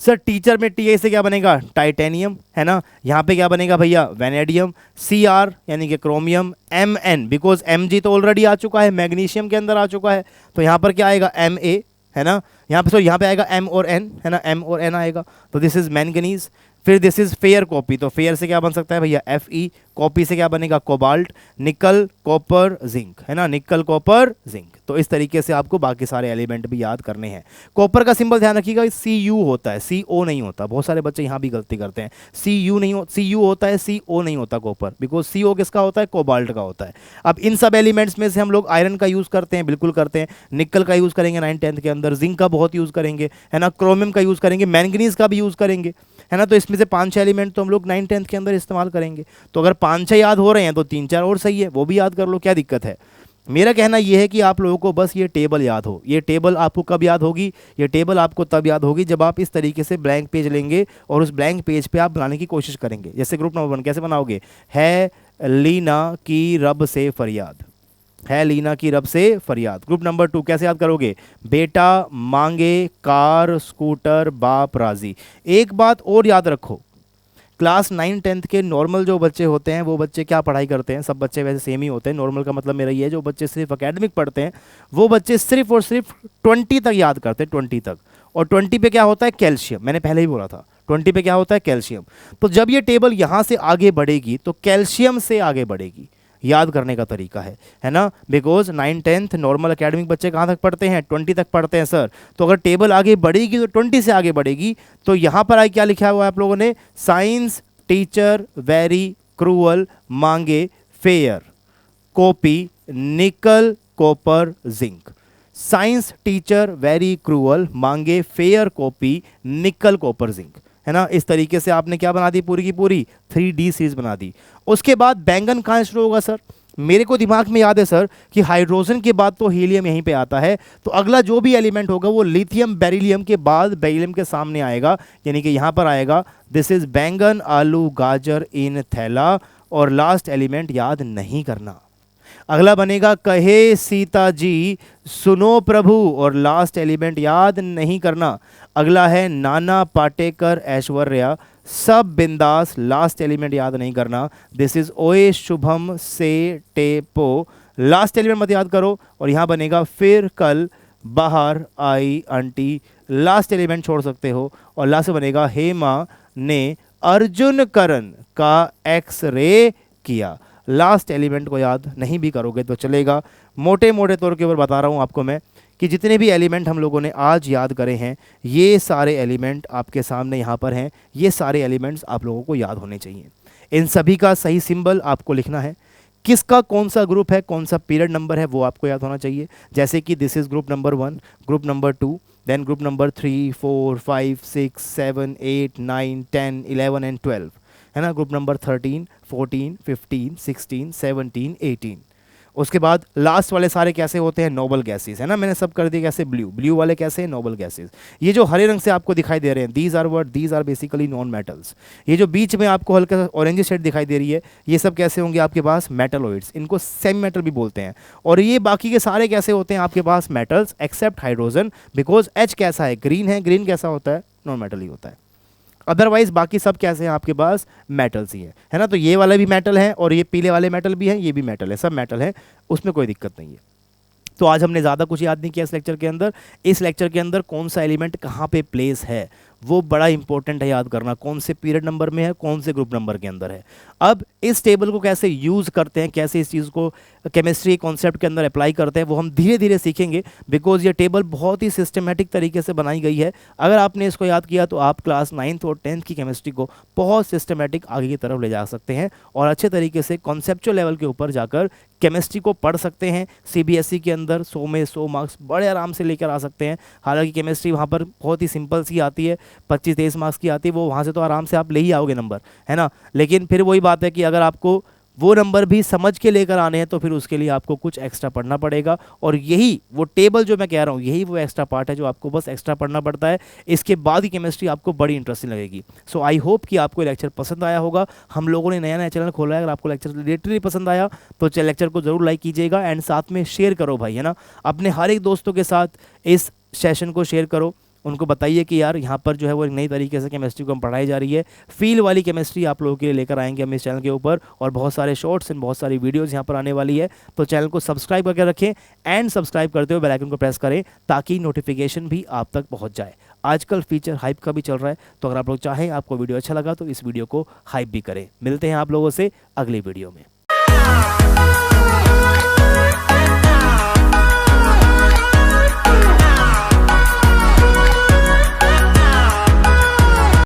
सर टीचर में TA से क्या बनेगा, टाइटेनियम, है ना। यहाँ पे क्या बनेगा भैया, वैनेडियम। CR यानी कि क्रोमियम। MN बिकॉज Mg तो ऑलरेडी आ चुका है, मैग्नीशियम के अंदर आ चुका है, तो यहाँ पर क्या आएगा Ma, है ना। यहाँ पे आएगा M और N, है ना, M और N आएगा, तो दिस इज मैंगनीज। फिर दिस इज फेयर कॉपी, तो फेयर से क्या बन सकता है भैया Fe, कॉपी से क्या बनेगा कोबाल्ट, निकल कॉपर जिंक, है ना, निकल कॉपर जिंक। तो इस तरीके से आपको बाकी सारे एलिमेंट भी याद करने हैं। कॉपर का सिंबल ध्यान रखिएगा, Cu होता है, Co नहीं होता। बहुत सारे बच्चे यहाँ भी गलती करते हैं, Cu होता है, Co नहीं होता कॉपर, बिकॉज Co किसका होता है, कोबाल्ट का होता है। अब इन सब एलिमेंट्स में से हम लोग आयरन का यूज़ करते हैं, बिल्कुल करते हैं, निकल का यूज़ करेंगे 9th-10th के अंदर, जिंक का बहुत यूज़ करेंगे, है ना, क्रोमियम का यूज़ करेंगे, मैंगनीज का भी यूज़ करेंगे, है ना। तो इसमें से 5-6 एलिमेंट तो हम लोग 9th-10th के अंदर इस्तेमाल करेंगे। तो अगर 5-6 याद हो रहे हैं तो 3-4 और सही है, वो भी याद कर लो, क्या दिक्कत है। मेरा कहना यह है कि आप लोगों को बस ये टेबल याद हो। ये टेबल आपको कब याद होगी, ये टेबल आपको तब याद होगी जब आप इस तरीके से ब्लैंक पेज लेंगे और उस ब्लैंक पेज पे आप बनाने की कोशिश करेंगे। जैसे ग्रुप नंबर 1 कैसे बनाओगे, है लीना की रब से फरियाद, है लीना की रब से फरियाद। ग्रुप नंबर 2 कैसे याद करोगे, बेटा मांगे कार स्कूटर बाप राजी। एक बात और याद रखो, क्लास 9-10th के नॉर्मल जो बच्चे होते हैं वो बच्चे क्या पढ़ाई करते हैं, सब बच्चे वैसे सेम ही होते हैं। नॉर्मल का मतलब मेरा ये है, जो बच्चे सिर्फ एकेडमिक पढ़ते हैं वो बच्चे सिर्फ और सिर्फ 20 तक याद करते हैं, 20 तक। और 20 पे क्या होता है, कैल्शियम, मैंने पहले ही बोला था 20 पे क्या होता है, कैल्शियम। तो जब ये टेबल यहाँ से आगे बढ़ेगी तो कैल्शियम से आगे बढ़ेगी, याद करने का तरीका है ना। बिकॉज 9-10th नॉर्मल एकेडमिक बच्चे कहाँ तक पढ़ते हैं, 20 तक पढ़ते हैं सर। तो अगर टेबल आगे बढ़ेगी तो 20 से आगे बढ़ेगी। तो यहाँ पर क्या लिखा हुआ है आप लोगों ने, साइंस टीचर वेरी क्रूअल मांगे fair copy nickel copper zinc. Science teacher very cruel मांगे fair copy nickel copper zinc, है ना। इस तरीके से आपने क्या बना दी, पूरी की पूरी 3D सीरीज बना दी। उसके बाद बैंगन कहाँ शुरू होगा सर, मेरे को दिमाग में याद है सर कि हाइड्रोजन के बाद तो हीलियम यहीं पे आता है, तो अगला जो भी एलिमेंट होगा वो लिथियम बेरिलियम के बाद बेरिलियम के सामने आएगा, यानी कि यहाँ पर आएगा। दिस इज बैंगन आलू गाजर इन थैला। और लास्ट एलिमेंट याद नहीं करना, अगला बनेगा कहे सीता जी सुनो प्रभु, और लास्ट एलिमेंट याद नहीं करना। अगला है नाना पाटेकर ऐश्वर्या सब बिंदास, लास्ट एलिमेंट याद नहीं करना। दिस इज ओए शुभम से टेपो, लास्ट एलिमेंट मत याद करो। और यहाँ बनेगा फिर कल बाहर आई आंटी, लास्ट एलिमेंट छोड़ सकते हो। और लास्ट बनेगा हेमा ने अर्जुन करण का एक्स-रे किया, लास्ट एलिमेंट को याद नहीं भी करोगे तो चलेगा। मोटे मोटे तौर के ऊपर बता रहा हूँ आपको मैं कि जितने भी एलिमेंट हम लोगों ने आज याद करे हैं ये सारे एलिमेंट आपके सामने यहाँ पर हैं, ये सारे एलिमेंट्स आप लोगों को याद होने चाहिए। इन सभी का सही सिंबल आपको लिखना है, किसका कौन सा ग्रुप है, कौन सा पीरियड नंबर है वो आपको याद होना चाहिए। जैसे कि this is group number 1, group number 2, then group number 3, 4, 5, 6, 7, 8, 9, 10, 11 and 12, है ना। Group number 13, 14, 15, 16, 17, 18। उसके बाद लास्ट वाले सारे कैसे होते हैं, नोबल गैसेस, है ना। मैंने सब कर दिए कैसे, ब्लू वाले कैसे हैं, नोबल गैसेस। ये जो हरे रंग से आपको दिखाई दे रहे हैं, these are basically non metals. ये जो बीच में आपको हल्का ऑरेंज शेड दिखाई दे रही है, ये सब कैसे होंगे आपके पास, मेटलॉइड्स, इनको सेमी मेटल भी बोलते हैं। और ये बाकी के सारे कैसे होते हैं आपके पास, metals except hydrogen, because H कैसा है, ग्रीन है, ग्रीन कैसा होता है, नॉन मेटल ही होता है। अदरवाइज बाकी सब कैसे हैं आपके पास, मेटल्स ही है ना। तो ये वाले भी मेटल हैं और ये पीले वाले मेटल भी हैं, ये भी मेटल है, सब मेटल है, उसमें कोई दिक्कत नहीं है। तो आज हमने ज़्यादा कुछ याद नहीं किया इस लेक्चर के अंदर। इस लेक्चर के अंदर कौन सा एलिमेंट कहाँ पे प्लेस है वो बड़ा इंपॉर्टेंट है याद करना, कौन से पीरियड नंबर में है, कौन से ग्रुप नंबर के अंदर है। अब इस टेबल को कैसे यूज़ करते हैं, कैसे इस चीज़ को केमिस्ट्री कॉन्सेप्ट के अंदर अप्लाई करते हैं, वो हम धीरे धीरे सीखेंगे, बिकॉज ये टेबल बहुत ही सिस्टमेटिक तरीके से बनाई गई है। अगर आपने इसको याद किया तो आप क्लास 9th और 10th की केमिस्ट्री को बहुत सिस्टमेटिक आगे की तरफ ले जा सकते हैं और अच्छे तरीके से कॉन्सेप्चुअल लेवल के ऊपर जाकर केमिस्ट्री को पढ़ सकते हैं। CBSE के अंदर 100 में 100 मार्क्स बड़े आराम से लेकर आ सकते हैं। हालांकि केमिस्ट्री वहाँ पर बहुत ही सिंपल सी आती है, 25-23 मार्क्स की आती है, वो वहाँ से तो आराम से आप ले ही आओगे नंबर, है ना। लेकिन फिर वही बात है कि अगर आपको वो नंबर भी समझ के लेकर आने हैं तो फिर उसके लिए आपको कुछ एक्स्ट्रा पढ़ना पड़ेगा। और यही वो टेबल जो मैं कह रहा हूँ, यही वो एक्स्ट्रा पार्ट है जो आपको बस एक्स्ट्रा पढ़ना पड़ता है। इसके बाद ही केमिस्ट्री आपको बड़ी इंटरेस्टिंग लगेगी। सो आई होप कि आपको लेक्चर पसंद आया होगा। हम लोगों ने नया नया चैनल खोला है, अगर आपको लेक्चर लिटरली पसंद आया तो लेक्चर को ज़रूर लाइक कीजिएगा एंड साथ में शेयर करो भाई, है ना। अपने हर एक दोस्तों के साथ इस सेशन को शेयर करो, उनको बताइए कि यार यहाँ पर जो है वो एक नई तरीके से केमिस्ट्री को हम पढ़ाई जा रही है, फील वाली केमिस्ट्री आप लोगों के लिए लेकर आएंगे हम इस चैनल के ऊपर, और बहुत सारे शॉर्ट्स एंड बहुत सारी वीडियोज़ यहाँ पर आने वाली है। तो चैनल को सब्सक्राइब करके रखें एंड सब्सक्राइब करते हुए बेल आइकन को प्रेस करें ताकि नोटिफिकेशन भी आप तक पहुँच जाए। आजकल फीचर हाइप का भी चल रहा है, तो अगर आप लोग चाहें, आपको वीडियो अच्छा लगा तो इस वीडियो को हाइप भी करें। मिलते हैं आप लोगों से अगली वीडियो में।